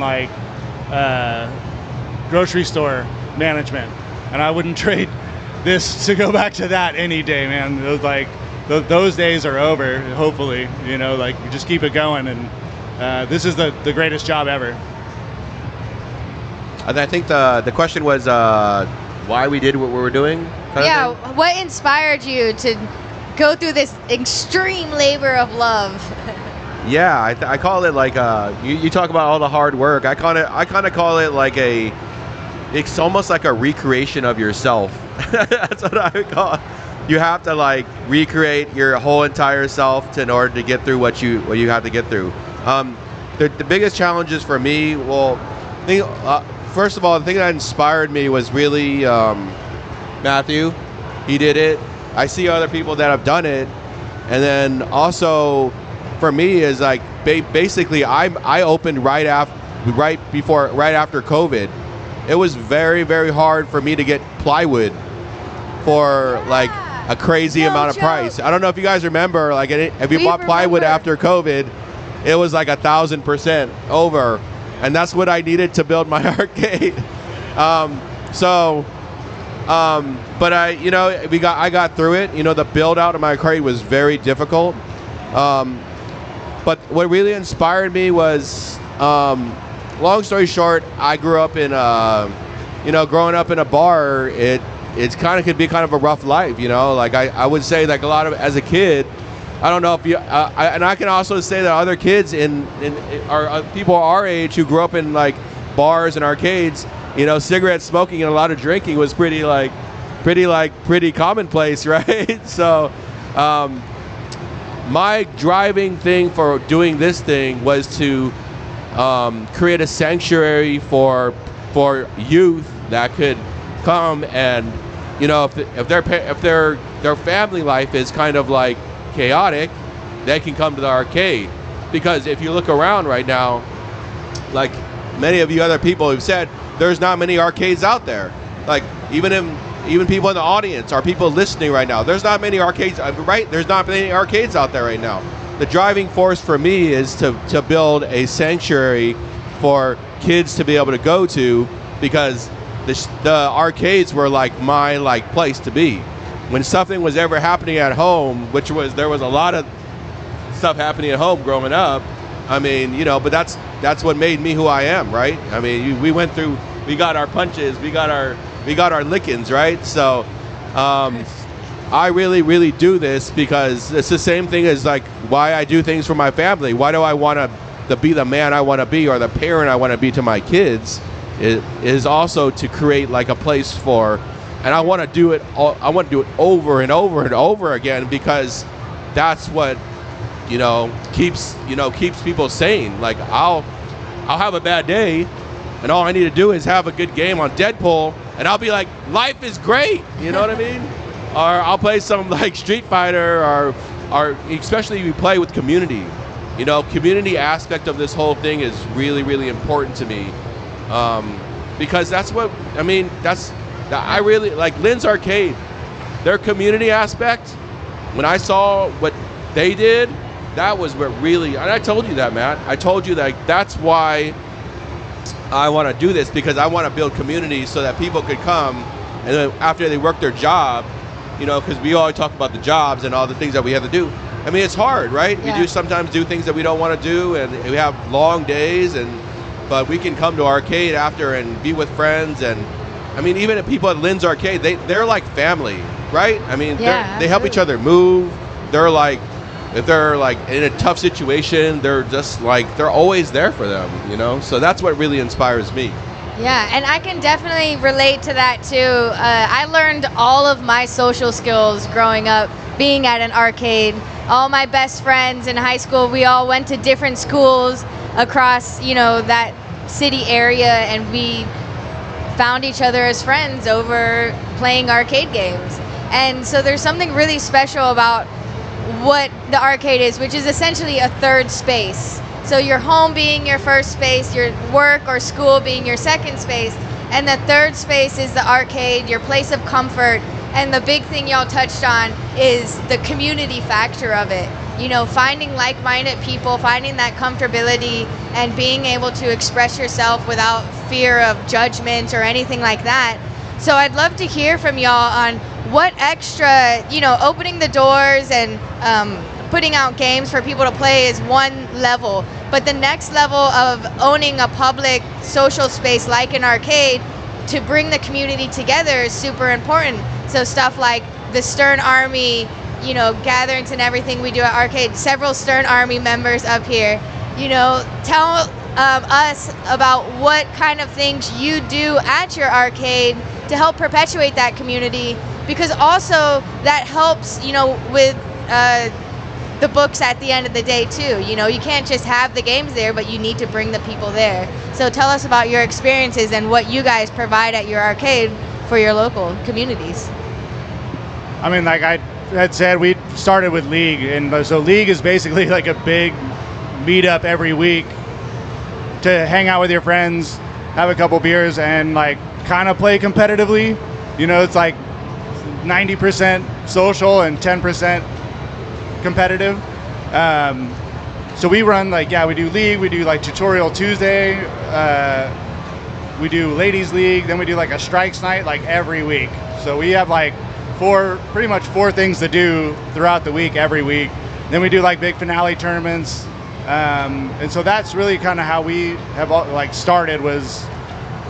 S6: grocery store management, and I wouldn't trade this to go back to that any day, man. It was those days are over, hopefully, you just keep it going. And this is the greatest job ever.
S4: And I think the question was why we did what we were doing.
S1: Yeah, what inspired you to go through this extreme labor of love?
S4: Yeah, I call it you talk about all the hard work. I kind of call it it's almost like a recreation of yourself. That's what I would call it. You have to recreate your whole entire self in order to get through what you have to get through. The biggest challenges for me, first of all, the thing that inspired me was really Matthew. He did it. I see other people that have done it, and then also for me is basically I opened right after COVID. It was very, very hard for me to get plywood for a crazy amount of price. I don't know if you guys remember, if you bought plywood after COVID, it was 1,000% over, and that's what I needed to build my arcade. But I got through it. The build out of my arcade was very difficult. But what really inspired me was, long story short, I grew up in growing up in a bar, it's could be kind of a rough life, I would say a lot of, as a kid, I don't know if you, and I can also say that other kids are people our age who grew up in bars and arcades, cigarette smoking and a lot of drinking was pretty commonplace, right? So, my driving thing for doing this thing was to create a sanctuary for youth that could come and, you know, if their family life is kind of like chaotic, they can come to the arcade. Because if you look around right now, like many of you other people have said, there's not many arcades out there. Like even people in the audience, or people listening right now, there's not many arcades, right? There's not many arcades out there right now. The driving force for me is to build a sanctuary for kids to be able to go to, because the arcades were like my place to be. When something was ever happening at home, there was a lot of stuff happening at home growing up. I mean, you know, but that's what made me who I am, right? I mean, we got our punches, we got our lickings, right? So I really, really do this because it's the same thing as like why I do things for my family. Why do I want to be the man I want to be, or the parent I want to be to my kids? It is also to create like a place for, and I want to do it over and over and over again, because that's what, you know, keeps people sane. Like I'll have a bad day, and all I need to do is have a good game on Deadpool, and I'll be like, life is great. You know what I mean? Or I'll play some like Street Fighter, or especially if you play with community. You know, community aspect of this whole thing is really, really important to me, because that's what I mean. I really like Lynn's Arcade. Their community aspect. When I saw what they did, that was what really. And I told you that, Matt. I told you that that's why I want to do this, because I want to build community so that people could come, and then after they work their job, you know, because we always talk about the jobs and all the things that we have to do. I mean, it's hard, right?
S1: Yeah.
S4: We do sometimes do things that we don't want to do, and we have long days, but we can come to arcade after and be with friends. And I mean, even if people at Lynn's Arcade, they're like family, right? I mean, they help each other move. They're like, if they're like in a tough situation, they're just like, they're always there for them, you know? So that's what really inspires me.
S1: Yeah, and I can definitely relate to that too. I learned all of my social skills growing up being at an arcade. All my best friends in high school, we all went to different schools across, you know, that city area, and we found each other as friends over playing arcade games. And so there's something really special about what the arcade is, which is essentially a third space. So your home being your first space, your work or school being your second space, and the third space is the arcade, your place of comfort. And the big thing y'all touched on is the community factor of it. You know, finding like-minded people, finding that comfortability, and being able to express yourself without fear of judgment or anything like that. So I'd love to hear from y'all on what extra, you know, opening the doors and putting out games for people to play is one level, but the next level of owning a public social space like an arcade to bring the community together is super important. So stuff like the Stern Army, you know, gatherings and everything we do at arcade, several Stern Army members up here, you know, tell us about what kind of things you do at your arcade to help perpetuate that community, because also that helps, you know, with the books at the end of the day too. You know, you can't just have the games there, but you need to bring the people there. So tell us about your experiences and what you guys provide at your arcade for your local communities.
S2: I mean, like I had said, we started with League, and so League is basically like a big meetup every week to hang out with your friends, have a couple beers, and like kind of play competitively. You know, it's like 90% social and 10% competitive. So we run like, we do League, we do like Tutorial Tuesday, we do Ladies League, then we do like a Strikes Night like every week. So we have like pretty much four things to do throughout the week, every week. Then we do like big finale tournaments. And so that's really kind of how we have like started. Was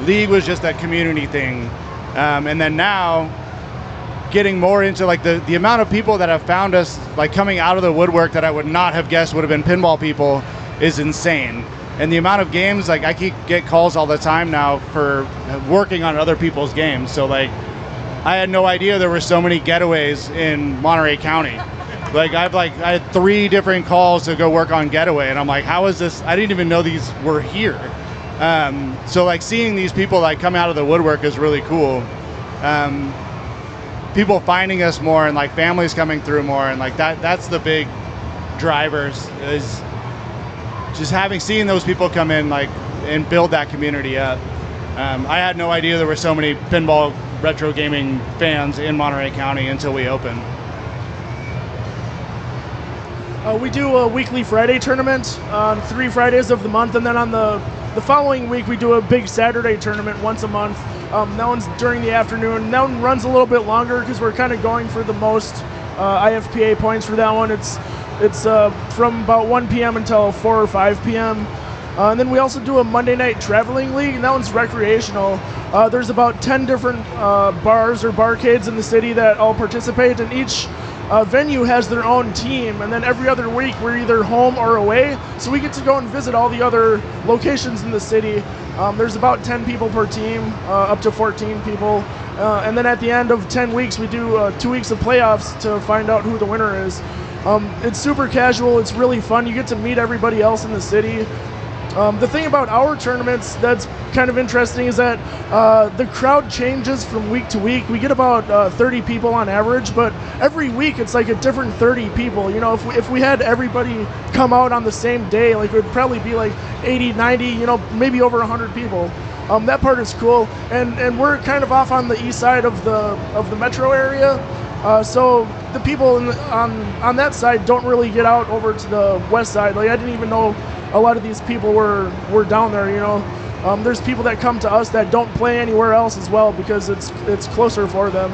S2: League was just a community thing. And then now getting more into like the amount of people that have found us like coming out of the woodwork that I would not have guessed would have been pinball people is insane. And the amount of games, like I get calls all the time now for working on other people's games. So like I had no idea there were so many getaways in Monterey County.
S6: Like I had 3 different calls to go work on Getaway, and I'm like, how is this? I didn't even know these were here. So like seeing these people like come out of the woodwork is really cool. People finding us more and like families coming through more, and like that's the big drivers, is just seeing those people come in like and build that community up. I had no idea there were so many pinball retro gaming fans in Monterey County until we opened.
S5: We do a weekly Friday tournament on 3 Fridays of the month, and then on the following week we do a big Saturday tournament once a month. That one's during the afternoon. That one runs a little bit longer because we're kind of going for the most IFPA points for that one. It's from about 1 p.m. until 4 or 5 p.m. And then we also do a Monday night traveling league, and that one's recreational. There's about 10 different bars or barcades in the city that all participate, and each venue has their own team, and then every other week we're either home or away, so we get to go and visit all the other locations in the city. There's about 10 people per team, up to 14 people, and then at the end of 10 weeks we do 2 weeks of playoffs to find out who the winner is. It's super casual, it's really fun, you get to meet everybody else in the city. The thing about our tournaments that's kind of interesting is that the crowd changes from week to week. We get about 30 people on average, but every week it's like a different 30 people. You know, if we had everybody come out on the same day, like it would probably be like 80, 90, you know, maybe over 100 people. That part is cool, and we're kind of off on the east side of the metro area. So the people on that side don't really get out over to the west side. Like I didn't even know a lot of these people were down there, you know. There's people that come to us that don't play anywhere else as well because it's closer for them.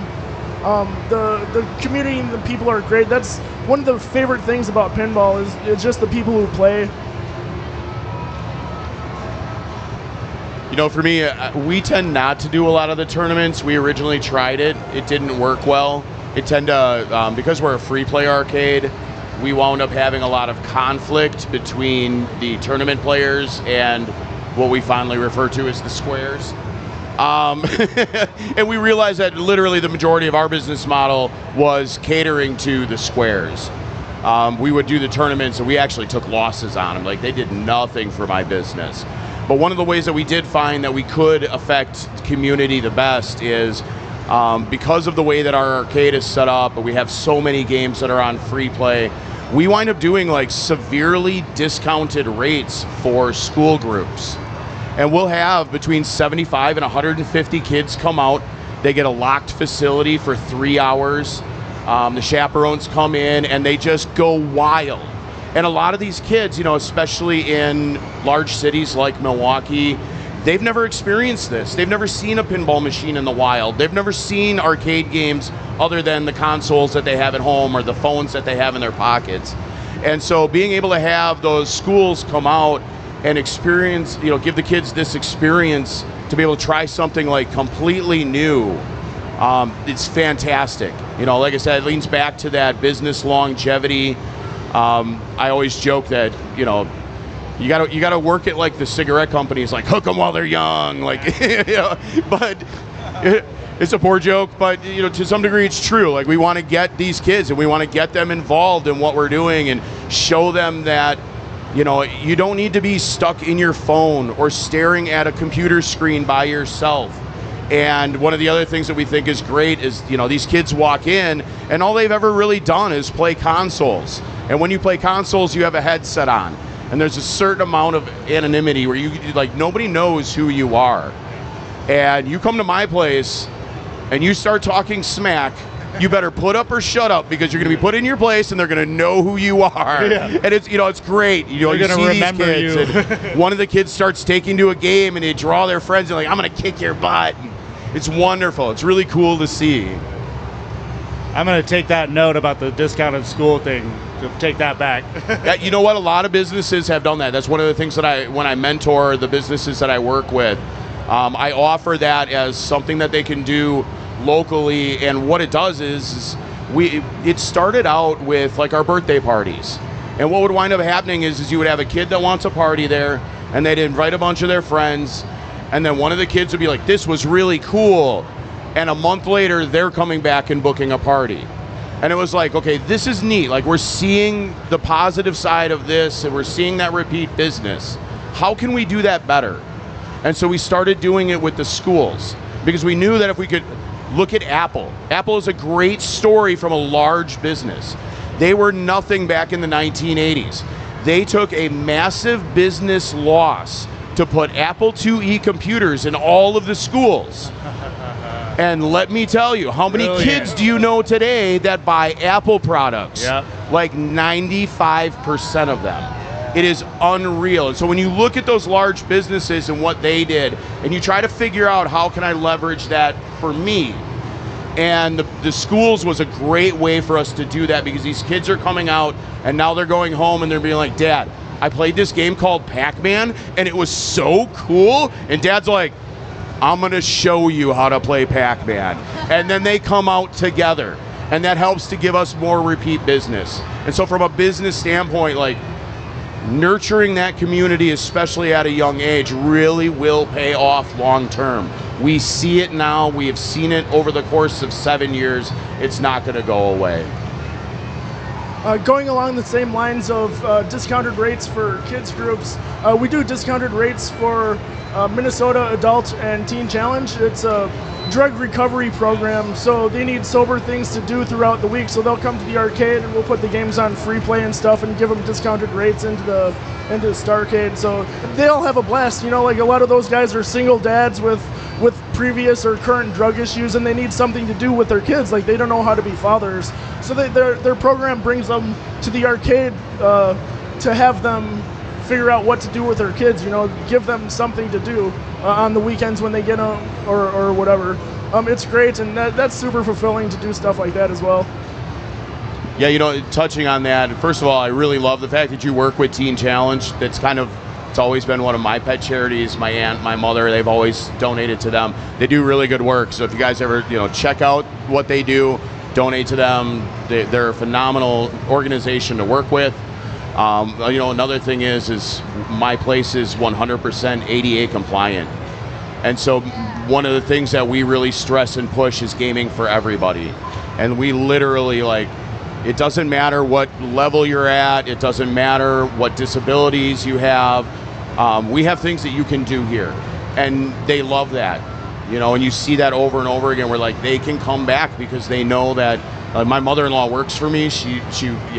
S5: The community and the people are great. That's one of the favorite things about pinball is just the people who play.
S3: You know, for me, we tend not to do a lot of the tournaments. We originally tried it. It didn't work well. It tend to, because we're a free play arcade, we wound up having a lot of conflict between the tournament players and what we fondly refer to as the squares. And we realized that literally the majority of our business model was catering to the squares. We would do the tournaments and we actually took losses on them. Like they did nothing for my business. But one of the ways that we did find that we could affect the community the best is because of the way that our arcade is set up, and we have so many games that are on free play, we wind up doing like severely discounted rates for school groups. And we'll have between 75 and 150 kids come out. They get a locked facility for 3 hours. The chaperones come in and they just go wild. And a lot of these kids, you know, especially in large cities like Milwaukee, they've never experienced this. They've never seen a pinball machine in the wild. They've never seen arcade games other than the consoles that they have at home or the phones that they have in their pockets. And so being able to have those schools come out and experience, you know, give the kids this experience to be able to try something like completely new, it's fantastic. You know, like I said, it leans back to that business longevity. I always joke that, you know, you gotta work it like the cigarette companies, like hook them while they're young, like, you know, but it's a poor joke, but you know, to some degree it's true. Like we want to get these kids and we want to get them involved in what we're doing and show them that, you know, you don't need to be stuck in your phone or staring at a computer screen by yourself. And one of the other things that we think is great is, you know, these kids walk in and all they've ever really done is play consoles. And when you play consoles, you have a headset on. And there's a certain amount of anonymity where you, like, nobody knows who you are. And you come to my place and you start talking smack, you better put up or shut up because you're going to be put in your place and they're going to know who you are. Yeah. And it's, you know, it's great. You know,
S6: they're
S3: you see these kids and one of the kids starts taking to a game and they draw their friends and like, I'm going to kick your butt. It's wonderful. It's really cool to see.
S6: I'm going to take that note about the discounted school thing. Take that back.
S3: Yeah, you know what? A lot of businesses have done that. That's one of the things that when I mentor the businesses that I work with, I offer that as something that they can do locally. And what it does is it started out with like our birthday parties. And what would wind up happening is you would have a kid that wants a party there and they'd invite a bunch of their friends. And then one of the kids would be like, this was really cool. And a month later, they're coming back and booking a party. And it was like, okay, this is neat. Like, we're seeing the positive side of this, and we're seeing that repeat business. How can we do that better? And so we started doing it with the schools, because we knew that if we could look at Apple. Apple is a great story from a large business. They were nothing back in the 1980s. They took a massive business loss to put Apple IIe computers in all of the schools. And let me tell you, how many kids do you know today that buy Apple products?
S6: Yep.
S3: Like 95% of them. It is unreal. And so when you look at those large businesses and what they did, and you try to figure out how can I leverage that for me, and the schools was a great way for us to do that, because these kids are coming out and now they're going home and they're being like, Dad, I played this game called Pac-Man and it was so cool. And Dad's like, I'm gonna show you how to play Pac-Man. And then they come out together, and that helps to give us more repeat business. And so from a business standpoint, like, nurturing that community, especially at a young age, really will pay off long term. We see it now, we have seen it over the course of 7 years. It's not gonna go away.
S5: Going along the same lines of discounted rates for kids groups, we do discounted rates for Minnesota Adult and Teen Challenge. It's a drug recovery program, so they need sober things to do throughout the week, so they'll come to the arcade and we'll put the games on free play and stuff and give them discounted rates into the Starcade, so they all have a blast. You know, like, a lot of those guys are single dads with previous or current drug issues, and they need something to do with their kids. Like, they don't know how to be fathers, so their program brings them to the arcade to have them figure out what to do with their kids, you know, give them something to do on the weekends when they get home or whatever. It's great, and that's super fulfilling to do stuff like that as well.
S3: Yeah, you know, touching on that, first of all, I really love the fact that you work with Teen Challenge. It's always been one of my pet charities. My aunt, my mother, they've always donated to them. They do really good work, so if you guys ever, you know, check out what they do, donate to them. They're a phenomenal organization to work with. You know, another thing is my place is 100% ADA compliant. And so one of the things that we really stress and push is gaming for everybody. And we literally, like, it doesn't matter what level you're at, it doesn't matter what disabilities you have, we have things that you can do here. And they love that, you know, and you see that over and over again, where, like, they can come back because they know that my mother-in-law works for me, she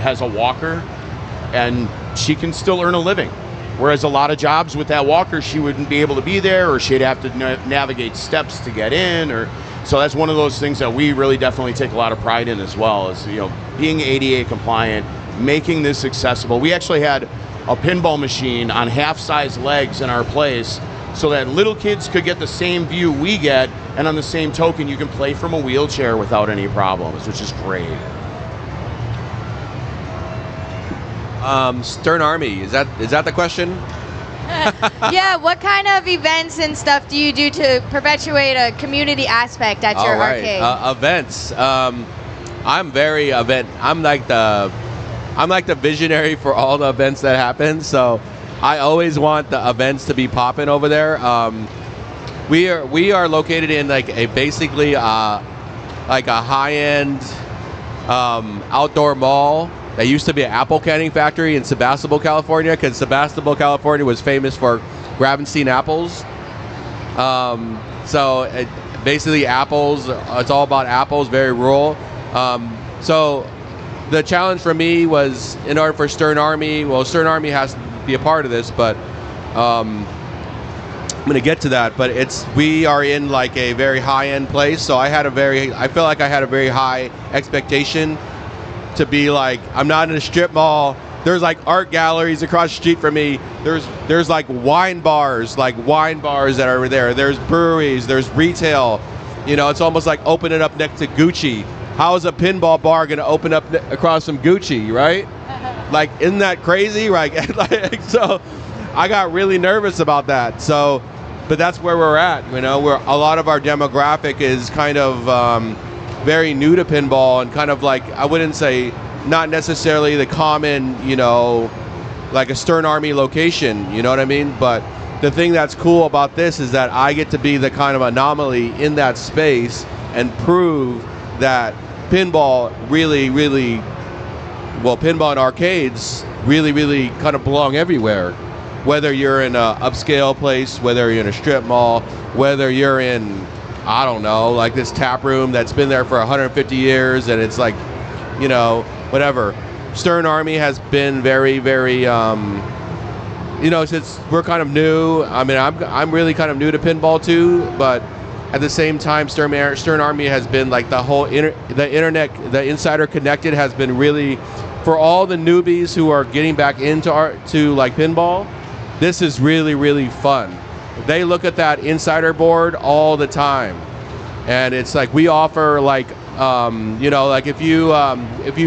S3: has a walker, and she can still earn a living. Whereas a lot of jobs with that walker, she wouldn't be able to be there, or she'd have to navigate steps to get in, or so that's one of those things that we really definitely take a lot of pride in as well, is, you know, being ADA compliant, making this accessible. We actually had a pinball machine on half-size legs in our place so that little kids could get the same view we get, and on the same token, you can play from a wheelchair without any problems, which is great.
S4: Stern Army, is that the question?
S1: Yeah, what kind of events and stuff do you do to perpetuate a community aspect at your arcade?
S4: Events. I'm very event. I'm like the visionary for all the events that happen. So I always want the events to be popping over there. We are located in like a basically like a high-end outdoor mall. That used to be an apple canning factory in Sebastopol, California, because Sebastopol, California was famous for Gravenstein apples. Basically apples, it's all about apples, very rural. So the challenge for me was, in order for Stern Army, well, Stern Army has to be a part of this, but I'm going to get to that, but we are in like a very high-end place, so I feel like I had a very high expectation to be like, I'm not in a strip mall. There's like art galleries across the street from me. There's like wine bars that are there. There's breweries, there's retail. You know, it's almost like opening up next to Gucci. How is a pinball bar gonna open up across from Gucci, right? Like, isn't that crazy? Right? So I got really nervous about that. So, but that's where we're at. You know, where a lot of our demographic is kind of very new to pinball, and kind of like, I wouldn't say not necessarily the common, you know, like a Stern Army location, you know what I mean? But the thing that's cool about this is that I get to be the kind of anomaly in that space and prove that pinball pinball and arcades really kind of belong everywhere. Whether you're in a upscale place, whether you're in a strip mall, whether you're in, I don't know, like this tap room that's been there for 150 years and it's like, you know, whatever. Stern Army has been very, since we're kind of new. I mean, I'm really kind of new to pinball too, but at the same time, Stern Army has been like the whole the internet, the Insider Connected has been really, for all the newbies who are getting back into like pinball, this is really fun. They look at that Insider board all the time, and it's like we offer like, like if you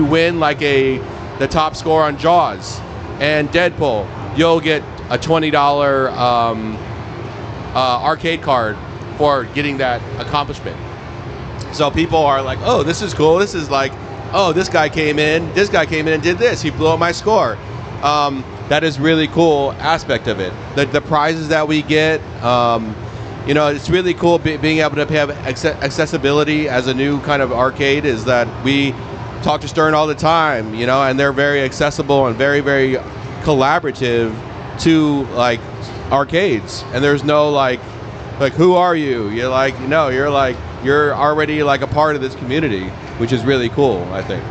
S4: win like the top score on Jaws and Deadpool, you'll get a $20 arcade card for getting that accomplishment. So people are like, oh, this is cool. This is like, oh, this guy came in and did this. He blew up my score. That is really cool aspect of it. The prizes that we get, it's really cool being able to have accessibility as a new kind of arcade, is that we talk to Stern all the time, and they're very accessible and very collaborative to like arcades. And there's no like who are you? You're like, no, you're already like a part of this community, which is really cool, I think.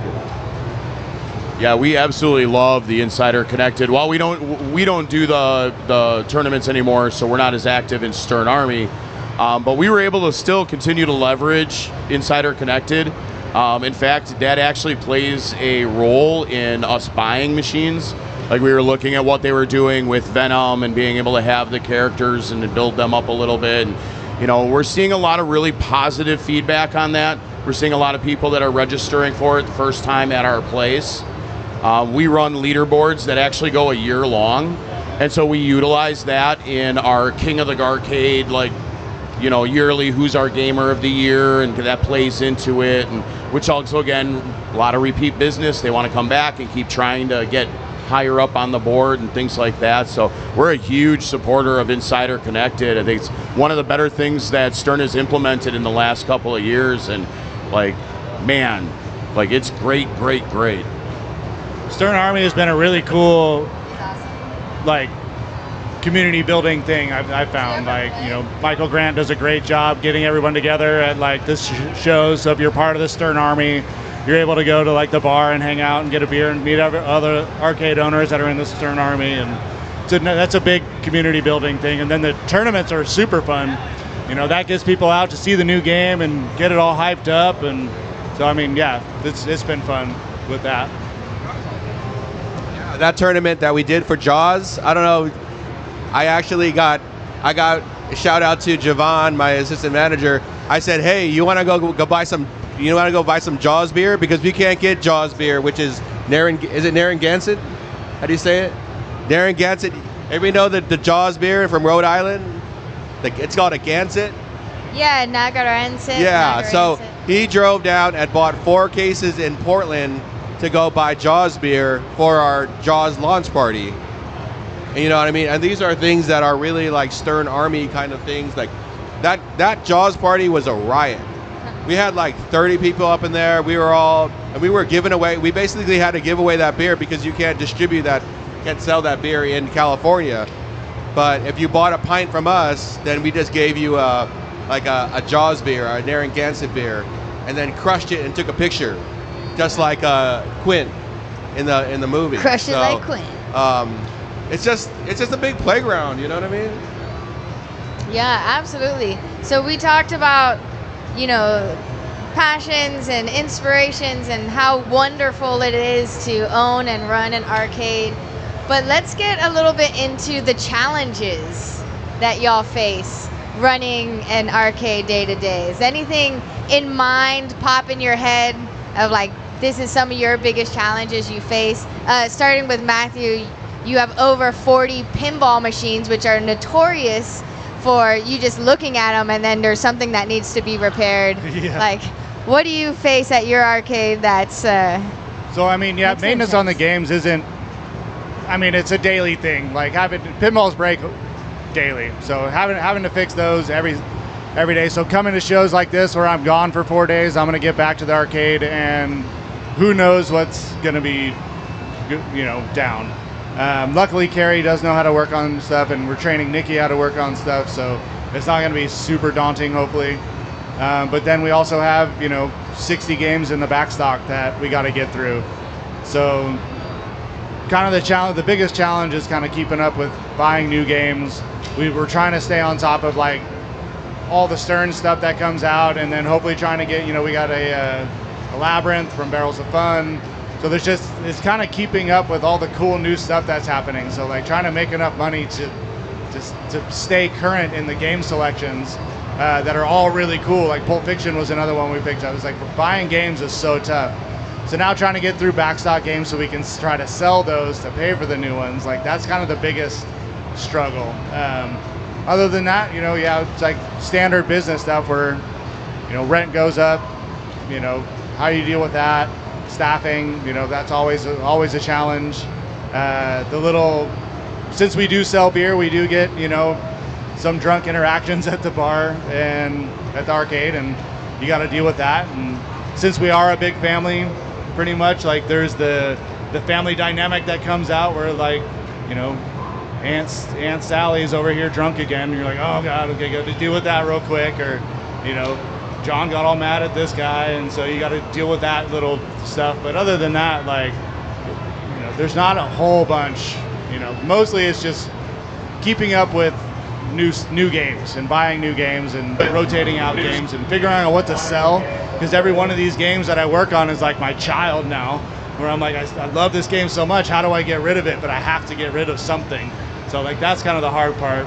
S3: Yeah, we absolutely love the Insider Connected. While we don't do the tournaments anymore, so we're not as active in Stern Army, but we were able to still continue to leverage Insider Connected. In fact, that actually plays a role in us buying machines. Like, we were looking at what they were doing with Venom and being able to have the characters and to build them up a little bit. And, we're seeing a lot of really positive feedback on that. We're seeing a lot of people that are registering for it the first time at our place. We run leaderboards that actually go a year long, and so we utilize that in our King of the Garcade, yearly who's our gamer of the year, and that plays into it, and which also, again, a lot of repeat business. They want to come back and keep trying to get higher up on the board and things like that. So we're a huge supporter of Insider Connected. I think it's one of the better things that Stern has implemented in the last couple of years, and it's great.
S6: Stern Army has been a really cool, community building thing I've found. Michael Grant does a great job getting everyone together at this shows. So if you're part of the Stern Army, you're able to go to the bar and hang out and get a beer and meet other arcade owners that are in the Stern Army, and that's a big community building thing. And then the tournaments are super fun. That gets people out to see the new game and get it all hyped up. And so it's been fun with that.
S4: That tournament that we did for Jaws, I don't know, I got a shout out to Javon, my assistant manager. I said, hey, you want to go buy some Jaws beer? Because we can't get Jaws beer, which is Narragansett? How do you say it? Narragansett. Everybody know the Jaws beer from Rhode Island? It's called a Gansett.
S1: Yeah, Narragansett.
S4: Yeah, so he drove down and bought 4 cases in Portland to go buy Jaws beer for our Jaws launch party. And you know what I mean? And these are things that are really like Stern Army kind of things. Like that Jaws party was a riot. We had 30 people up in there. We were giving away, we basically had to give away that beer because you can't can't sell that beer in California. But if you bought a pint from us, then we just gave you a Jaws beer, a Narragansett beer, and then crushed it and took a picture. Just like Quint in the movie.
S1: Crush it like Quint.
S4: It's just a big playground, you know what I mean?
S1: Yeah, absolutely. So we talked about, passions and inspirations and how wonderful it is to own and run an arcade. But let's get a little bit into the challenges that y'all face running an arcade day to day. Is anything in mind pop in your head of this is some of your biggest challenges you face? Starting with Matthew, you have over 40 pinball machines, which are notorious for you just looking at them and then there's something that needs to be repaired.
S6: Yeah.
S1: What do you face at your arcade that's...
S6: maintenance on the games isn't... it's a daily thing. Pinballs break daily. So having to fix those
S2: every day. So coming to shows like this where I'm gone for 4 days, I'm going to get back to the arcade, and who knows what's going to be, down. Luckily, Carrie does know how to work on stuff, and we're training Nikki how to work on stuff, so it's not going to be super daunting, hopefully. But then we also have, 60 games in the backstock that we got to get through. So kind of the biggest challenge is kind of keeping up with buying new games. We're trying to stay on top of like all the Stern stuff that comes out, and then hopefully trying to get, we got a Labyrinth from Barrels of Fun. So it's kind of keeping up with all the cool new stuff that's happening. So like trying to make enough money to stay current in the game selections that are all really cool. Like Pulp Fiction was another one we picked up. It's like buying games is so tough. So now trying to get through backstock games so we can try to sell those to pay for the new ones. Like that's kind of the biggest struggle. Other than that, it's like standard business stuff where, rent goes up, how you deal with that, staffing, that's always a challenge. Since we do sell beer, we do get, some drunk interactions at the bar and at the arcade, and you got to deal with that. And since we are a big family, pretty much, like there's the family dynamic that comes out where like, Aunt Sally's over here drunk again, and you're like, oh God, okay, got to deal with that real quick. Or, John got all mad at this guy, and so you got to deal with that little stuff. But other than that, like, there's not a whole bunch. Mostly it's just keeping up with new games and buying new games and rotating out games and figuring out what to sell, because every one of these games that I work on is like my child now, where I'm like, I love this game so much, how do I get rid of it? But I have to get rid of something. So like that's kind of the hard part.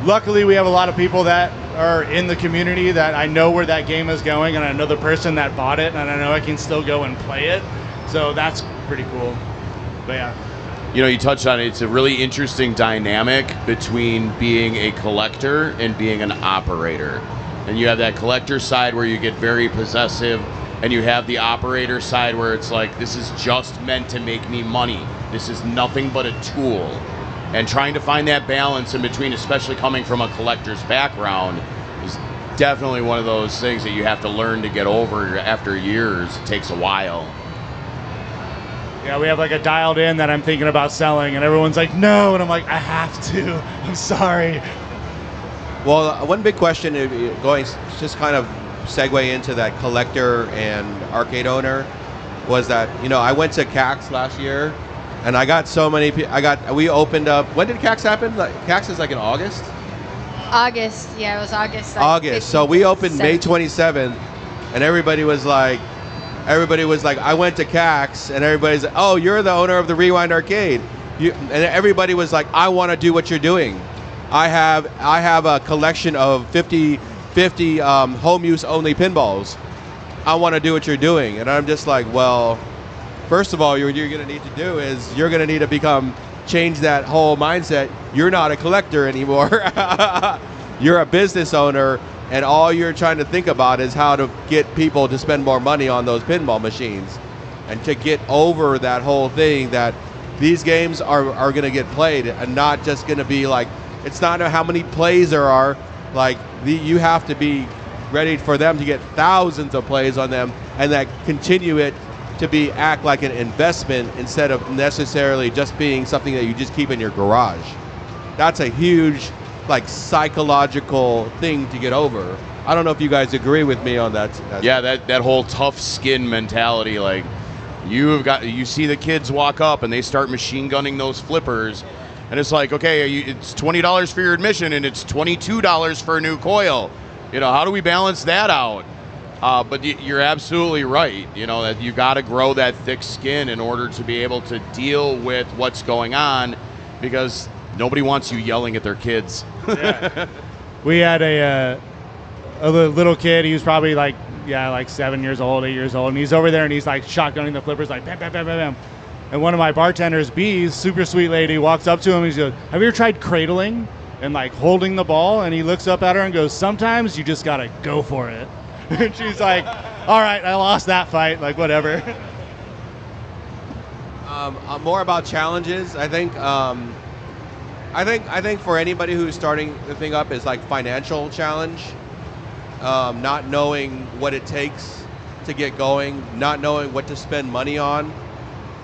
S2: Luckily, we have a lot of people that are in the community that I know where that game is going, and I know the person that bought it, and I know I can still go and play it. So that's pretty cool. But yeah.
S3: You touched on it. It's a really interesting dynamic between being a collector and being an operator. And you have that collector side where you get very possessive, and you have the operator side where it's like, this is just meant to make me money. This is nothing but a tool. And trying to find that balance in between, especially coming from a collector's background, is definitely one of those things that you have to learn to get over after years. It takes a while.
S6: Yeah, we have like a dialed in that I'm thinking about selling, and everyone's like, no, and I'm like, I have to. I'm sorry.
S4: Well, one big question, going just kind of segue into that collector and arcade owner, was that, I went to CAX last year, and I got so many people. We opened up. When did CAX happen? CAX is like in August?
S1: August. Yeah, it was August. Like
S4: August. So we opened May 27th, and everybody was like, I went to CAX, and everybody's like, oh, you're the owner of the Rewind Arcade. And everybody was like, I want to do what you're doing. I have a collection of 50 home use only pinballs. I want to do what you're doing. And I'm just like, well, first of all, what you're going to need to do is you're going to need to change that whole mindset. You're not a collector anymore. You're a business owner. And all you're trying to think about is how to get people to spend more money on those pinball machines, and to get over that whole thing that these games are going to get played, and not just going to be like, it's not how many plays there are. Like you have to be ready for them to get thousands of plays on them, and that continue it to act like an investment instead of necessarily just being something that you just keep in your garage. That's a huge psychological thing to get over. I don't know if you guys agree with me on that.
S3: Yeah, that whole tough skin mentality. Like you see the kids walk up and they start machine gunning those flippers, and it's like, okay, it's $20 for your admission and it's $22 for a new coil. How do we balance that out? But you're absolutely right. That you got to grow that thick skin in order to be able to deal with what's going on, because nobody wants you yelling at their kids.
S6: Yeah. We had a little kid. He was probably like 7 years old, 8 years old, and he's over there and he's like shotgunning the flippers, like bam, bam, bam, bam, bam. And one of my bartenders, B's, super sweet lady, walks up to him and he goes, have you ever tried cradling and like holding the ball? And he looks up at her and goes, sometimes you just gotta go for it. And she's like, all right, I lost that fight, like whatever.
S4: More about challenges, I think. I think for anybody who's starting the thing up is like financial challenge, not knowing what it takes to get going, not knowing what to spend money on.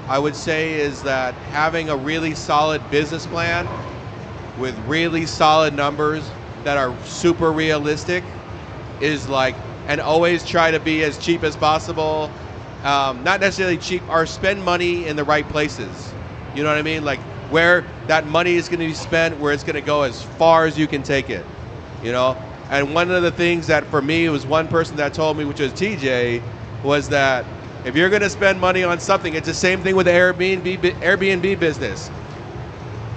S4: I would say is that having a really solid business plan with really solid numbers that are super realistic is like, and always try to be as cheap as possible. Not necessarily cheap, or spend money in the right places. You know what I mean? Like where that money is going to be spent, where it's going to go as far as you can take it. You know? And one of the things that for me was one person that told me, which was TJ, was that if you're going to spend money on something, it's the same thing with the Airbnb business.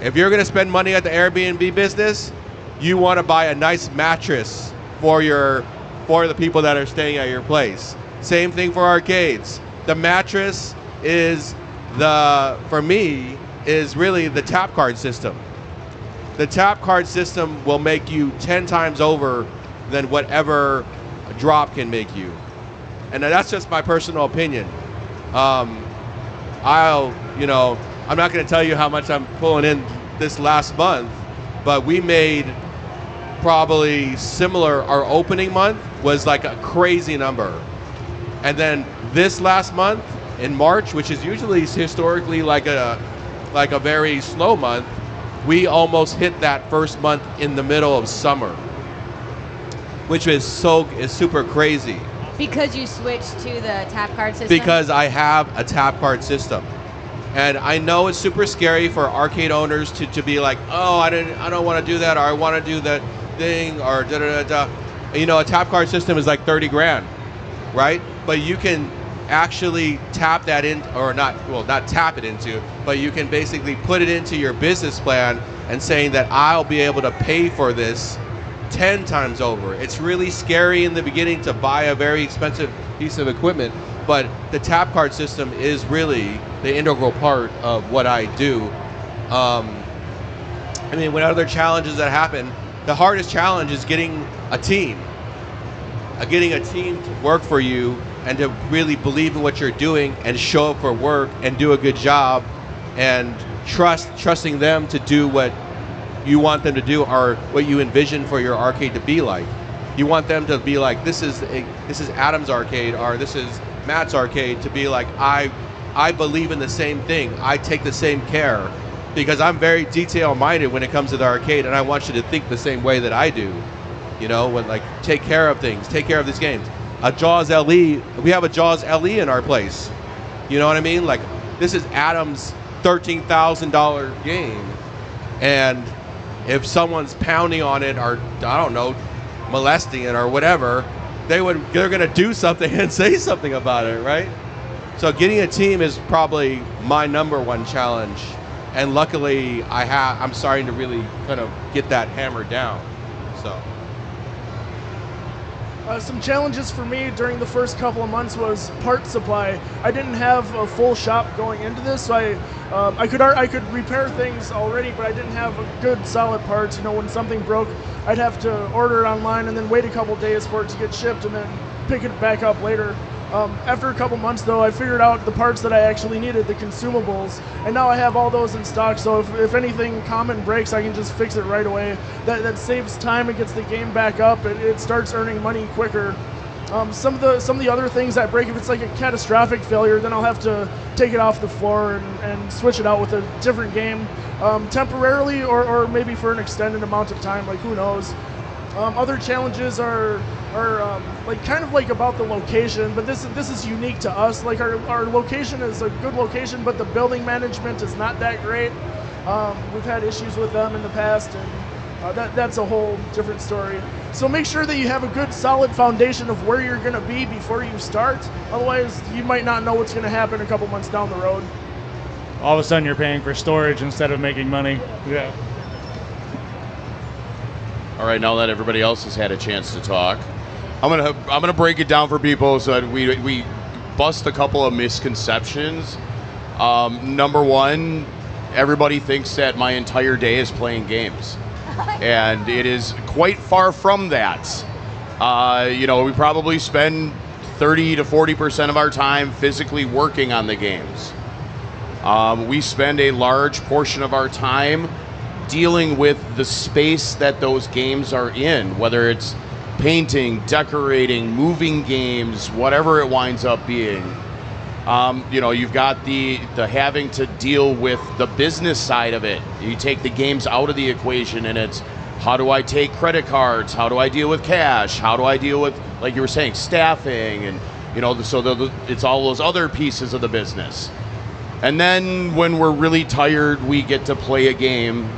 S4: If you're going to spend money at the Airbnb business, you want to buy a nice mattress for the people that are staying at your place. Same thing for arcades. The mattress is for me, is really the tap card system. The tap card system will make you 10 times over than whatever a drop can make you. And that's just my personal opinion. I'm not going to tell you how much I'm pulling in this last month, but we made probably similar. Our opening month was like a crazy number. And then this last month in March, which is usually historically like a very slow month, we almost hit that first month in the middle of summer, which is super crazy.
S7: Because you switched to the tap card system?
S4: Because I have a tap card system. And I know it's super scary for arcade owners to be like, oh, I don't want to do that, or I want to do that thing, or da da da da. You know, a tap card system is like 30 grand, right? But you can actually tap that in, or not tap it into, but you can basically put it into your business plan and saying that I'll be able to pay for this 10 times over. It's really scary in the beginning to buy a very expensive piece of equipment, but the tap card system is really the integral part of what I do. I mean, what other challenges that happen? The hardest challenge is getting a team. Getting a team to work for you and to really believe in what you're doing and show up for work and do a good job, and trusting them to do what you want them to do, or what you envision for your arcade to be like. You want them to be like, this is Adam's arcade, or this is Matt's arcade, to be like, I believe in the same thing. I take the same care, because I'm very detail minded when it comes to the arcade, and I want you to think the same way that I do. You know, when like take care of things, take care of these games. A Jaws LE, we have a Jaws LE in our place. You know what I mean? Like, this is Adam's $13,000 game, and if someone's pounding on it, or I don't know, molesting it or whatever, they're gonna do something and say something about it, right? So getting a team is probably my number one challenge, and luckily I'm starting to really kind of get that hammered down. So.
S5: Some challenges for me during the first couple of months was part supply. I didn't have a full shop going into this, so I could repair things already, but I didn't have a good solid parts. You know, when something broke, I'd have to order it online and then wait a couple days for it to get shipped and then pick it back up later. After a couple months, though, I figured out the parts that I actually needed, the consumables, and now I have all those in stock, so if anything common breaks, I can just fix it right away. That saves time, it gets the game back up, it starts earning money quicker. Some of the other things that break, if it's like a catastrophic failure, then I'll have to take it off the floor and switch it out with a different game, temporarily or maybe for an extended amount of time, like who knows. Other challenges are like kind of like about the location, but this is unique to us. Like our location is a good location, but the building management is not that great. We've had issues with them in the past, and that's a whole different story. So make sure that you have a good solid foundation of where you're gonna be before you start. Otherwise, you might not know what's gonna happen a couple months down the road.
S6: All of a sudden you're paying for storage instead of making money. Yeah.
S3: All right, now that everybody else has had a chance to talk, I'm gonna break it down for people so that we bust a couple of misconceptions. Number one, everybody thinks that my entire day is playing games, and it is quite far from that. We probably spend 30 to 40% of our time physically working on the games. We spend a large portion of our time dealing with the space that those games are in, whether it's painting, decorating, moving games, whatever it winds up being. You've got the having to deal with the business side of it. You take the games out of the equation, and it's how do I take credit cards? How do I deal with cash? How do I deal with, like you were saying, staffing? And it's all those other pieces of the business. And then when we're really tired, we get to play a game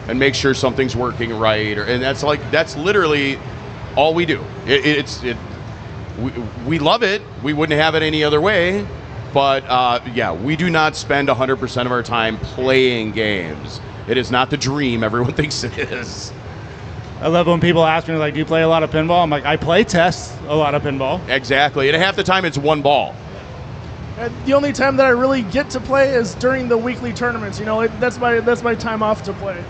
S3: and make sure something's working right. And that's literally all we do. We love it. We wouldn't have it any other way. But we do not spend 100% of our time playing games. It is not the dream everyone thinks it is.
S6: I love when people ask me, like, do you play a lot of pinball? I'm like, I play test a lot of pinball.
S3: Exactly. And half the time it's one ball.
S5: And the only time that I really get to play is during the weekly tournaments. That's my time off to play.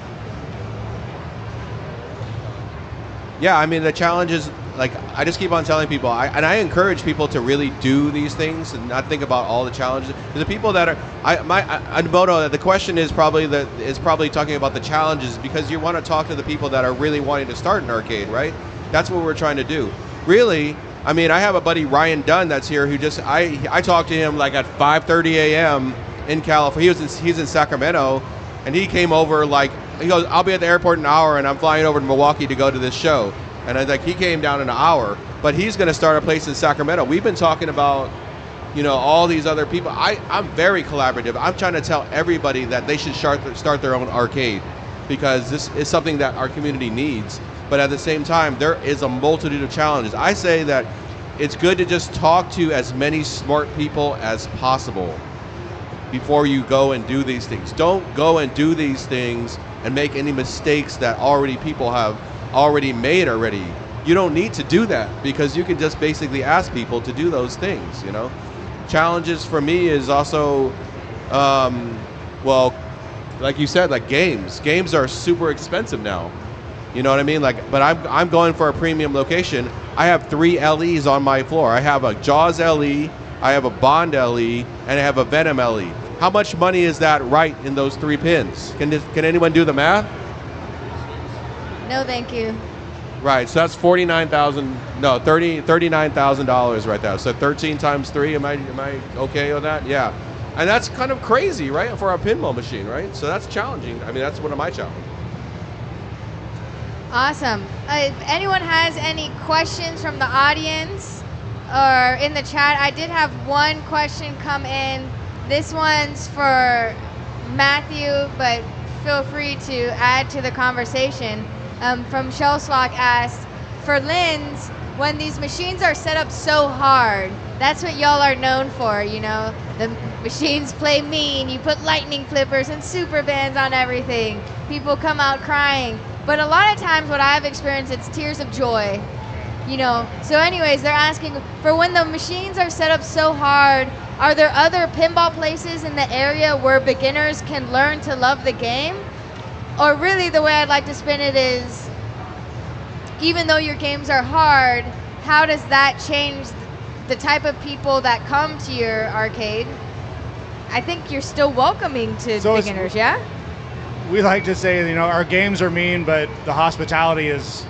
S4: Yeah, I mean, the challenge is, like, I just keep on telling people, I encourage people to really do these things and not think about all the challenges. The people that are, the question is probably talking about the challenges, because you want to talk to the people that are really wanting to start an arcade, right? That's what we're trying to do. Really, I mean, I have a buddy, Ryan Dunn, that's here, who just, I talked to him like at 5:30 a.m. in California. He's in Sacramento, and he came over he goes, I'll be at the airport in an hour, and I'm flying over to Milwaukee to go to this show. And he came down in an hour, but he's going to start a place in Sacramento. We've been talking about, all these other people. I'm very collaborative. I'm trying to tell everybody that they should start their own arcade, because this is something that our community needs. But at the same time, there is a multitude of challenges. I say that it's good to just talk to as many smart people as possible before you go and do these things. Don't go and do these things and make any mistakes that people have already made already. You don't need to do that, because you can just basically ask people to do those things. Challenges for me is also, like you said, like games. Games are super expensive now. You know what I mean? But I'm going for a premium location. I have 3 LEs on my floor. I have a Jaws LE, I have a Bond LE, and I have a Venom LE. How much money is that right in those 3 pins? Can anyone do the math?
S1: No, thank you.
S4: Right, so that's $39,000 right there. So 13 times 3. Am I okay with that? Yeah, and that's kind of crazy, right, for a pinball machine, right? So that's challenging. I mean, that's one of my challenges.
S1: Awesome. If anyone has any questions from the audience or in the chat, I did have one question come in. This one's for Matthew, but feel free to add to the conversation. From Shellslock asked, for Lynn's, when these machines are set up so hard, that's what y'all are known for, the machines play mean, you put lightning flippers and super bands on everything, people come out crying, but a lot of times what I've experienced, it's tears of joy, so anyways, they're asking, for when the machines are set up so hard, are there other pinball places in the area where beginners can learn to love the game? Or really, the way I'd like to spin it is, even though your games are hard, how does that change the type of people that come to your arcade? I think you're still welcoming to beginners, yeah?
S6: We like to say, our games are mean, but the hospitality is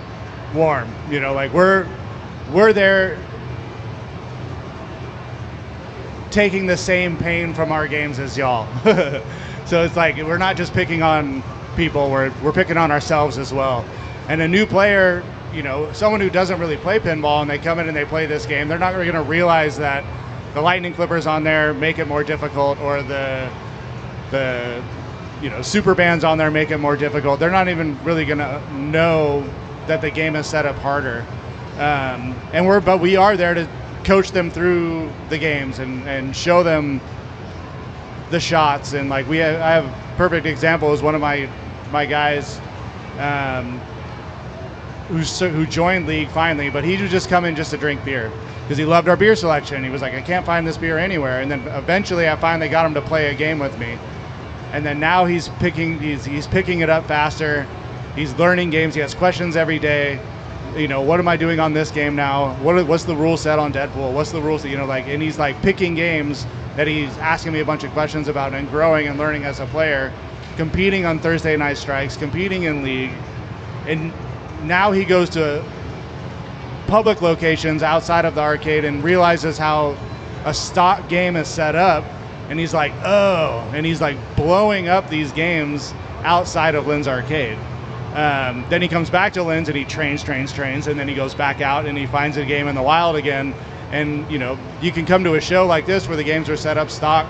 S6: warm. We're there taking the same pain from our games as y'all. So it's like, we're not just picking on people, we're picking on ourselves as well. And a new player, someone who doesn't really play pinball, and they come in and they play this game, they're not really going to realize that the lightning clippers on there make it more difficult, or the super bands on there make it more difficult. They're not even really going to know that the game is set up harder. But we are there to coach them through the games and show them the shots. And I have a perfect example is one of my guys who joined League finally, but he would just come in just to drink beer because he loved our beer selection. He was like, I can't find this beer anywhere. And then eventually I finally got him to play a game with me. And then now he's picking it up faster. He's learning games. He has questions every day. What am I doing on this game now? What's the rule set on Deadpool? What's the rules? And he's picking games that he's asking me a bunch of questions about and growing and learning as a player. competing on Thursday night strikes, competing in league, and now he goes to public locations outside of the arcade and realizes how a stock game is set up, and he's like, oh, and he's like blowing up these games outside of Lynn's arcade. Then he comes back to Lynn's and he trains, and then he goes back out and he finds a game in the wild again. And you know, you can come to a show like this where the games are set up stock,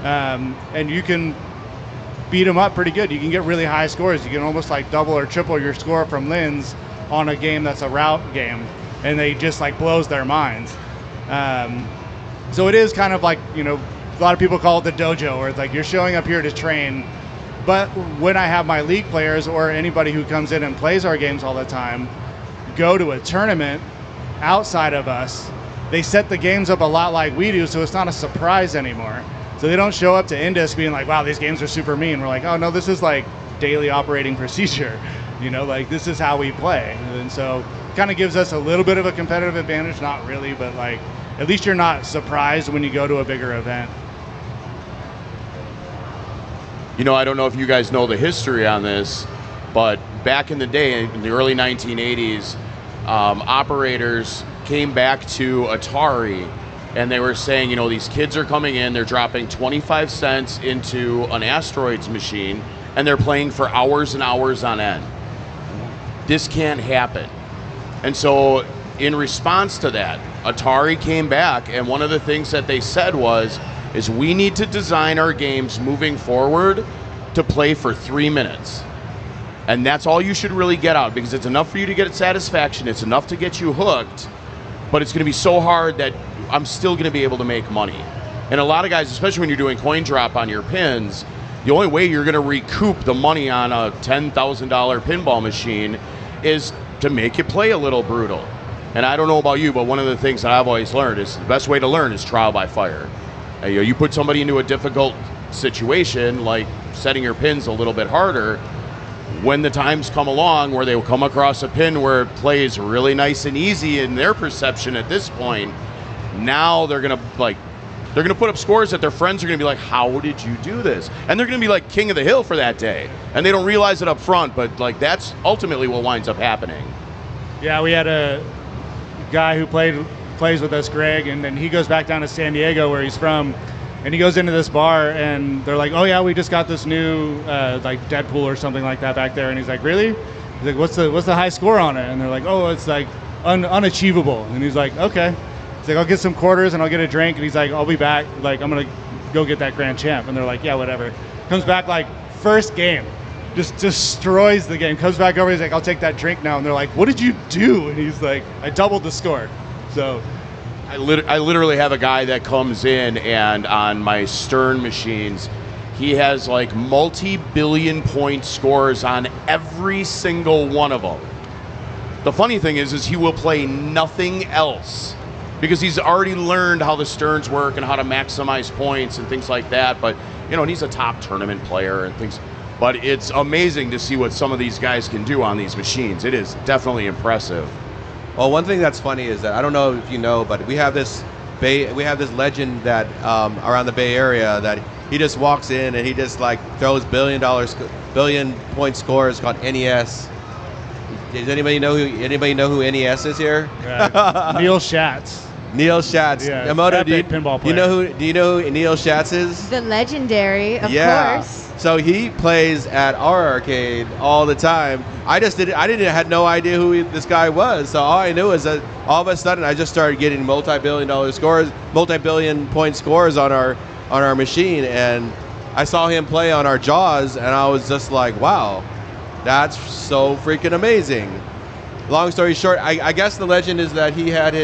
S6: and you can beat them up pretty good. You can get really high scores. You can almost like double or triple your score from Lynn's on a game that's a route game, and they just like blows their minds. So it is kind of like, you know, a lot of people call it the dojo, where it's like you're showing up here to train. But when I have my league players or anybody who comes in and plays our games all the time go to a tournament outside of us, they set the games up a lot like we do, so it's not a surprise anymore. So they don't show up to Indus being like, wow, these games are super mean. We're like, oh no, this is like daily operating procedure. You know, like this is how we play. And so kind of gives us a little bit of a competitive advantage, not really, but like at least you're not surprised when you go to a bigger event.
S3: You know, I don't know if you guys know the history on this, but back in the day, in the early 1980s, operators came back to Atari and they were saying, you know, these kids are coming in, they're dropping 25 cents into an Asteroids machine, and they're playing for hours and hours on end. This can't happen. And so in response to that, Atari came back, and one of the things that they said is we need to design our games moving forward to play for 3 minutes. And that's all you should really get out, because it's enough for you to get satisfaction, it's enough to get you hooked, but it's gonna be so hard that I'm still gonna be able to make money. And a lot of guys, especially when you're doing coin drop on your pins, the only way you're gonna recoup the money on a $10,000 pinball machine is to make it play a little brutal. And I don't know about you, but one of the things that I've always learned is the best way to learn is trial by fire. You know, you put somebody into a difficult situation, like setting your pins a little bit harder, when the times come along where they will come across a pin where it plays really nice and easy in their perception at this point, now they're gonna put up scores that their friends are gonna be like, how did you do this? And they're gonna be like king of the hill for that day. And they don't realize it up front, but like that's ultimately what winds up happening.
S6: Yeah, we had a guy who plays with us, Greg, and then he goes back down to San Diego where he's from, and he goes into this bar and they're like, oh yeah, we just got this new like Deadpool or something like that back there. And he's like, really? He's like, what's the high score on it? And they're like, oh, it's like unachievable. And he's like, okay. He's like, I'll get some quarters and I'll get a drink. And he's like, I'll be back. Like, I'm gonna go get that grand champ. And they're like, yeah, whatever. Comes back like first game, just destroys the game. Comes back over, he's like, I'll take that drink now. And they're like, what did you do? And he's like, I doubled the score. So
S3: I literally have a guy that comes in, and on my Stern machines, he has like multi-billion point scores on every single one of them. The funny thing is he will play nothing else because he's already learned how the Sterns work and how to maximize points and things like that. But you know, and he's a top tournament player and things. But it's amazing to see what some of these guys can do on these machines. It is definitely impressive.
S4: Well, one thing that's funny is that I don't know if you know, but we have this legend that around the Bay Area that he just walks in and he just like throws billion point scores called NES. Does anybody know who NES is here?
S6: Neil Schatz.
S4: Neil Schatz.
S6: Yeah,
S4: Emoto,
S6: pinball player.
S4: Do you know who Neil Schatz is?
S7: The legendary, of course.
S4: So he plays at our arcade all the time. I had no idea who this guy was. So all I knew is that all of a sudden I just started getting multi-billion point scores on our machine, and I saw him play on our Jaws, and I was just like, wow, that's so freaking amazing. Long story short, I guess the legend is that he had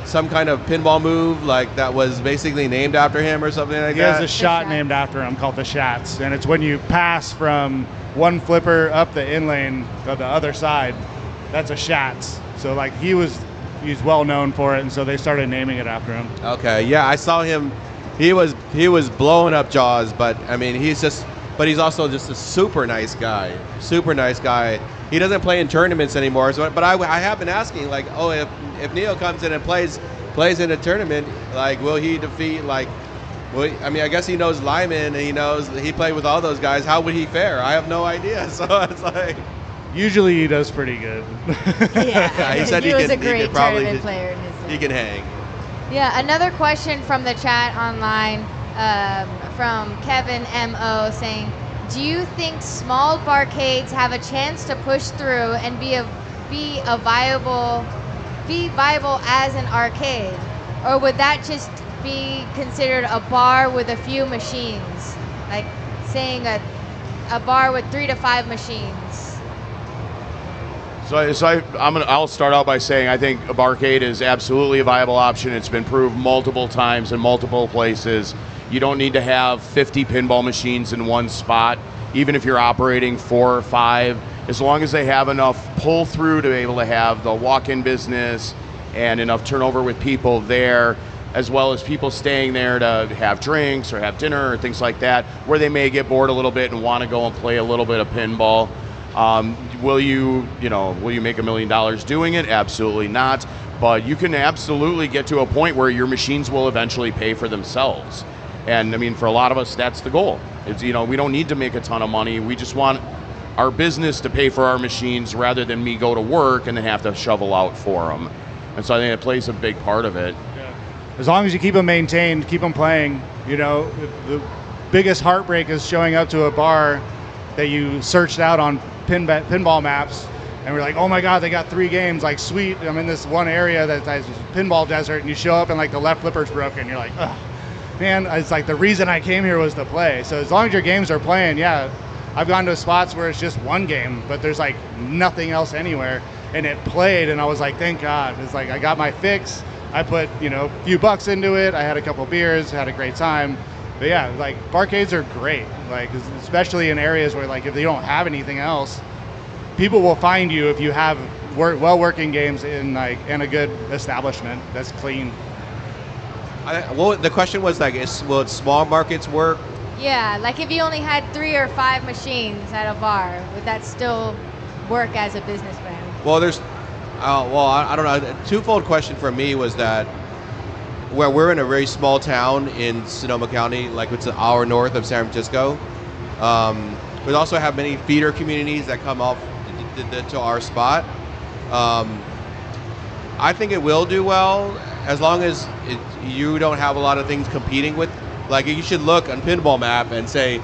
S4: some kind of pinball move like that was basically named after him or something like that.
S6: He has a shot named after him called the Schatz, and it's when you pass from one flipper up the inlane to the other side. That's a Schatz. So like he's well known for it, and so they started naming it after him.
S4: Okay, yeah, I saw him. He was blowing up Jaws, but I mean he's also just a super nice guy. Super nice guy. He doesn't play in tournaments anymore, but I have been asking, like, oh, if Neil comes in and plays in a tournament, like, will he defeat like Well, I mean, I guess he knows Lyman, and he played with all those guys. How would he fare? I have no idea. So it's like,
S6: Usually he does pretty good.
S7: Yeah,
S4: he said
S7: he
S4: he
S7: was
S4: can-
S7: a
S4: he
S7: great
S4: can probably-
S7: tournament player in his day.
S4: he can hang.
S1: Yeah, another question from the chat online from Kevin M.O. saying, do you think small barcades have a chance to push through and be viable as an arcade? Or would that just be considered a bar with a few machines? Like saying a bar with 3 to 5 machines.
S3: I'll start out by saying I think a barcade is absolutely a viable option. It's been proved multiple times in multiple places. You don't need to have 50 pinball machines in one spot, even if you're operating 4 or 5. As long as they have enough pull through to be able to have the walk-in business and enough turnover with people there, as well as people staying there to have drinks or have dinner or things like that, where they may get bored a little bit and want to go and play a little bit of pinball. Will you make $1 million doing it? Absolutely not. But you can absolutely get to a point where your machines will eventually pay for themselves. And I mean, for a lot of us, that's the goal. It's, we don't need to make a ton of money. We just want our business to pay for our machines rather than me go to work and then have to shovel out for them. And so I think it plays a big part of it.
S6: Yeah. As long as you keep them maintained, keep them playing, the biggest heartbreak is showing up to a bar that you searched out on pinball maps, and we're like, oh my God, they got 3 games, like sweet, I'm in this one area that has this pinball desert, and you show up and like the left flipper's broken, you're like, ugh, man, it's like the reason I came here was to play. So as long as your games are playing, yeah, I've gone to spots where it's just one game, but there's like nothing else anywhere, and it played, and I was like, thank God. It's like I got my fix, I put a few bucks into it, I had a couple beers, had a great time. But yeah, like barcades are great, like especially in areas where like if they don't have anything else, people will find you if you have well-working games in a good establishment that's clean.
S4: Well, the question was like, will small markets work?
S1: Yeah, like if you only had 3 or 5 machines at a bar, would that still work as a businessman?
S4: Well, I don't know. A twofold question for me was that where we're in a very small town in Sonoma County, like it's an hour north of San Francisco. We also have many feeder communities that come off to our spot. I think it will do well as long as you don't have a lot of things competing with. Like you should look on Pinball Map and say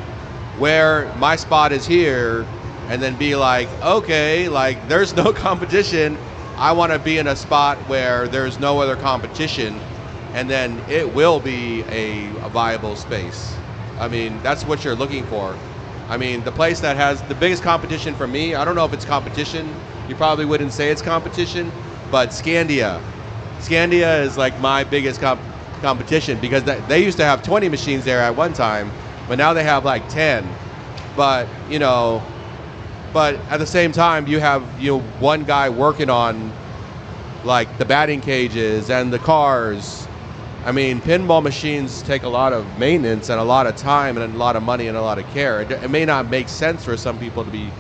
S4: where my spot is here, and then be like, okay, like there's no competition. I want to be in a spot where there's no other competition, and then it will be a viable space. I mean, that's what you're looking for. I mean, the place that has the biggest competition for me, I don't know if it's competition. You probably wouldn't say it's competition, but Scandia. Scandia is like my biggest competition because they used to have 20 machines there at one time, but now they have like 10. But at the same time, you have one guy working on like the batting cages and the cars. I mean, pinball machines take a lot of maintenance and a lot of time and a lot of money and a lot of care. It may not make sense for some people to be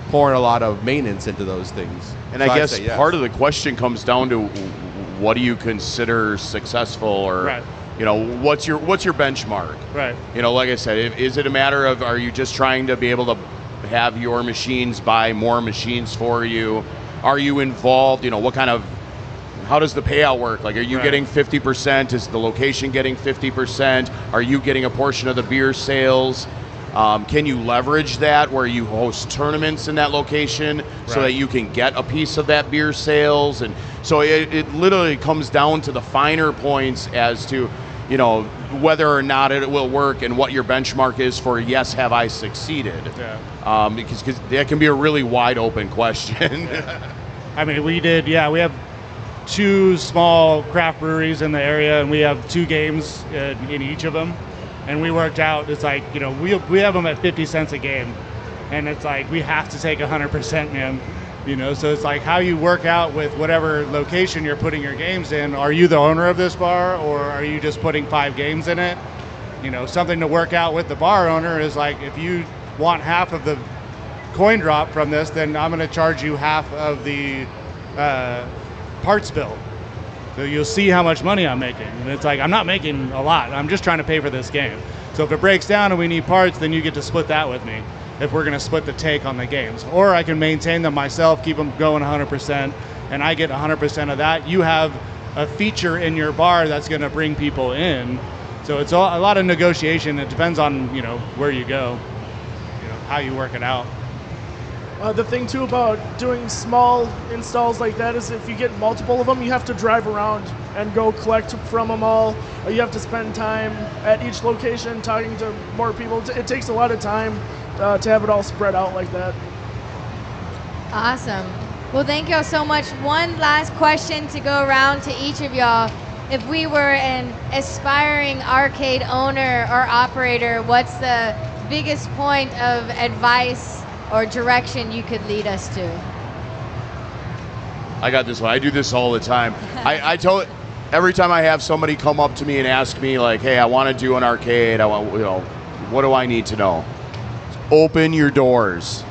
S4: pouring a lot of maintenance into those things.
S3: And
S4: So
S3: I
S4: I'd
S3: guess
S4: say yes.
S3: part of the question comes down to what do you consider successful, or
S6: Right.
S3: what's your benchmark?
S6: Right.
S3: Like I said, is it a matter of, are you just trying to be able to have your machines buy more machines for you? Are you involved? How does the payout work? Like, are you
S6: Right.
S3: getting 50%? Is the location getting 50%? Are you getting a portion of the beer sales? Can you leverage that where you host tournaments in that location so
S6: Right.
S3: that you can get a piece of that beer sales? And so it literally comes down to the finer points as to, whether or not it will work and what your benchmark is for, yes, have I succeeded?
S6: Yeah.
S3: Because that can be a really wide open question.
S6: I mean, we have 2 small craft breweries in the area, and we have 2 games in each of them. And we worked out, it's like, we have them at 50 cents a game. And it's like, we have to take 100%, man. So it's like how you work out with whatever location you're putting your games in. Are you the owner of this bar, or are you just putting 5 games in it? Something to work out with the bar owner is like, if you want half of the coin drop from this, then I'm going to charge you half of the parts bill. So you'll see how much money I'm making. And it's like, I'm not making a lot. I'm just trying to pay for this game. So if it breaks down and we need parts, then you get to split that with me if we're going to split the take on the games. Or I can maintain them myself, keep them going 100%, and I get 100% of that. You have a feature in your bar that's going to bring people in. So it's a lot of negotiation. It depends on, where you go, how you work it out.
S5: The thing too about doing small installs like that is if you get multiple of them, you have to drive around and go collect from them all. You have to spend time at each location talking to more people. It takes a lot of time to have it all spread out like that.
S1: Awesome. Well, thank y'all so much. One last question to go around to each of y'all. If we were an aspiring arcade owner or operator, what's the biggest point of advice or direction you could lead us to?
S3: I got this one. I do this all the time. I tell it every time I have somebody come up to me and ask me like, "Hey, I want to do an arcade. What do I need to know?" Open your doors,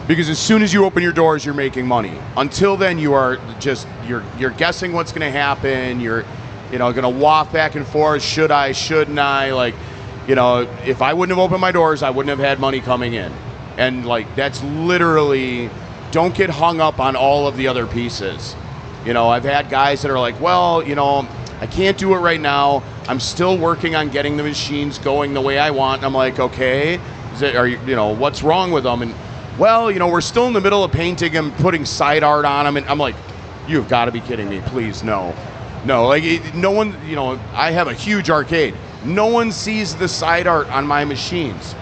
S3: because as soon as you open your doors, you're making money. Until then, you are just you're guessing what's going to happen. You're going to waft back and forth. Should I? Shouldn't I? If I wouldn't have opened my doors, I wouldn't have had money coming in. And that's literally, don't get hung up on all of the other pieces. I've had guys that are like, well, I can't do it right now. I'm still working on getting the machines going the way I want. And I'm like, okay, what's wrong with them? And well, we're still in the middle of painting them, putting side art on them. And I'm like, you've got to be kidding me. Please, no. No, no one, I have a huge arcade. No one sees the side art on my machines.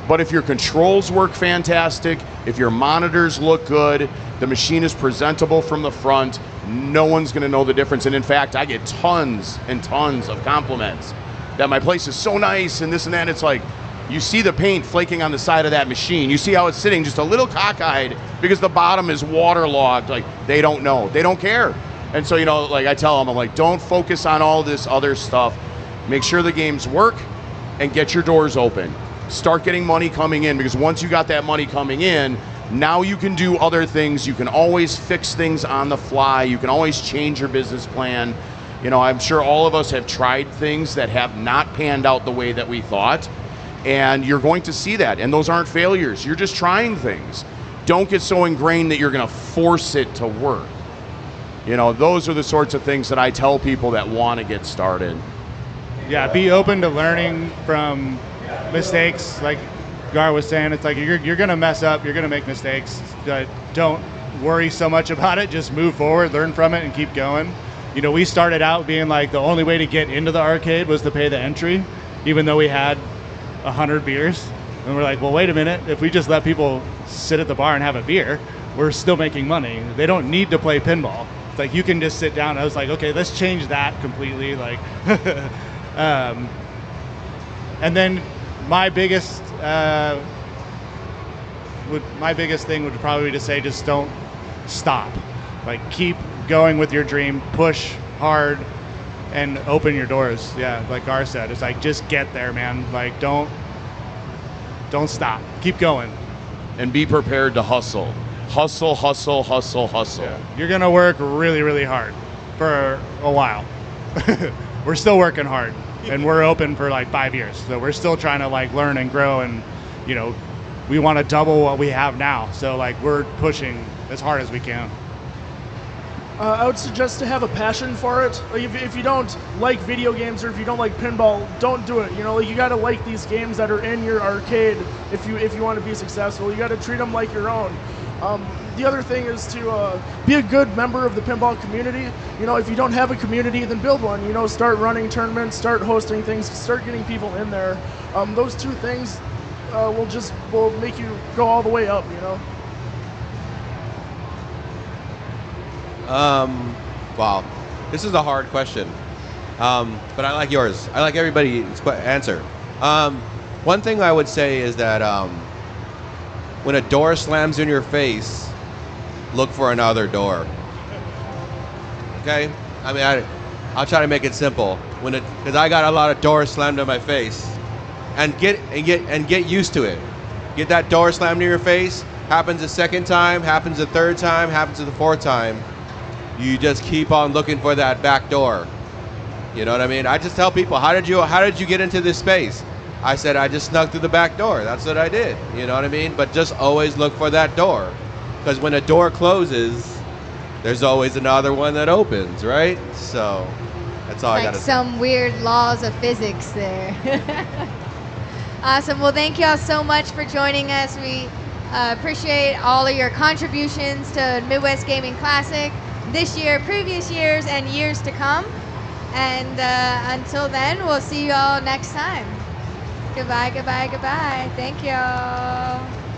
S3: But if your controls work fantastic, if your monitors look good, the machine is presentable from the front, no one's going to know the difference. And in fact, I get tons and tons of compliments that my place is so nice and this and that. It's like, you see the paint flaking on the side of that machine. You see how it's sitting just a little cockeyed because the bottom is waterlogged. They don't know. They don't care. And so, I tell them, I'm like, don't focus on all this other stuff. Make sure the games work and get your doors open. Start getting money coming in, because once you got that money coming in, now you can do other things. You can always fix things on the fly. You can always change your business plan. I'm sure all of us have tried things that have not panned out the way that we thought, and you're going to see that. And those aren't failures. You're just trying things. Don't get so ingrained that you're going to force it to work. Those are the sorts of things that I tell people that want to get started.
S6: Yeah, be open to learning from mistakes. Like Gar was saying, it's like you're going to mess up, you're going to make mistakes. Don't worry so much about it. Just move forward, learn from it, and keep going. We started out being like the only way to get into the arcade was to pay the entry, even though we had 100 beers. And we're like, well, wait a minute. If we just let people sit at the bar and have a beer, we're still making money. They don't need to play pinball. It's like you can just sit down. I was like, okay, let's change that completely. And then my biggest thing would probably be to say, just don't stop. Keep going with your dream, push hard, and open your doors. Yeah, like Gar said, it's like, just get there, man. Don't stop. Keep going.
S3: And be prepared to hustle. Hustle, hustle, hustle, hustle.
S6: Yeah. You're gonna work really, really hard for a while. We're still working hard, and we're open for 5 years. So we're still trying to learn and grow, and we want to double what we have now. So we're pushing as hard as we can.
S5: I would suggest to have a passion for it. If you don't like video games, or if you don't like pinball, don't do it. You got to like these games that are in your arcade if you want to be successful. You got to treat them like your own. The other thing is to be a good member of the pinball community. If you don't have a community, then build one. Start running tournaments, start hosting things, start getting people in there. Those two things will make you go all the way up.
S4: Wow, this is a hard question, but I like yours. I like everybody's answer. One thing I would say is that when a door slams in your face, look for another door. Okay? I'll try to make it simple. Because I got a lot of doors slammed in my face, and get used to it. Get that door slammed in your face. Happens the second time, happens the third time, happens the fourth time. you just keep on looking for that back door. You know what I mean? I just tell people, how did you get into this space? I said, I just snuck through the back door. That's what I did. You know what I mean? But just always look for that door. Because when a door closes, there's always another one that opens, right? So that's all I got
S1: Like
S4: to say.
S1: some weird laws of physics there. Awesome. Well, thank you all so much for joining us. We appreciate all of your contributions to Midwest Gaming Classic this year, previous years, and years to come. And until then, we'll see you all next time. Goodbye, goodbye, goodbye. Thank you all.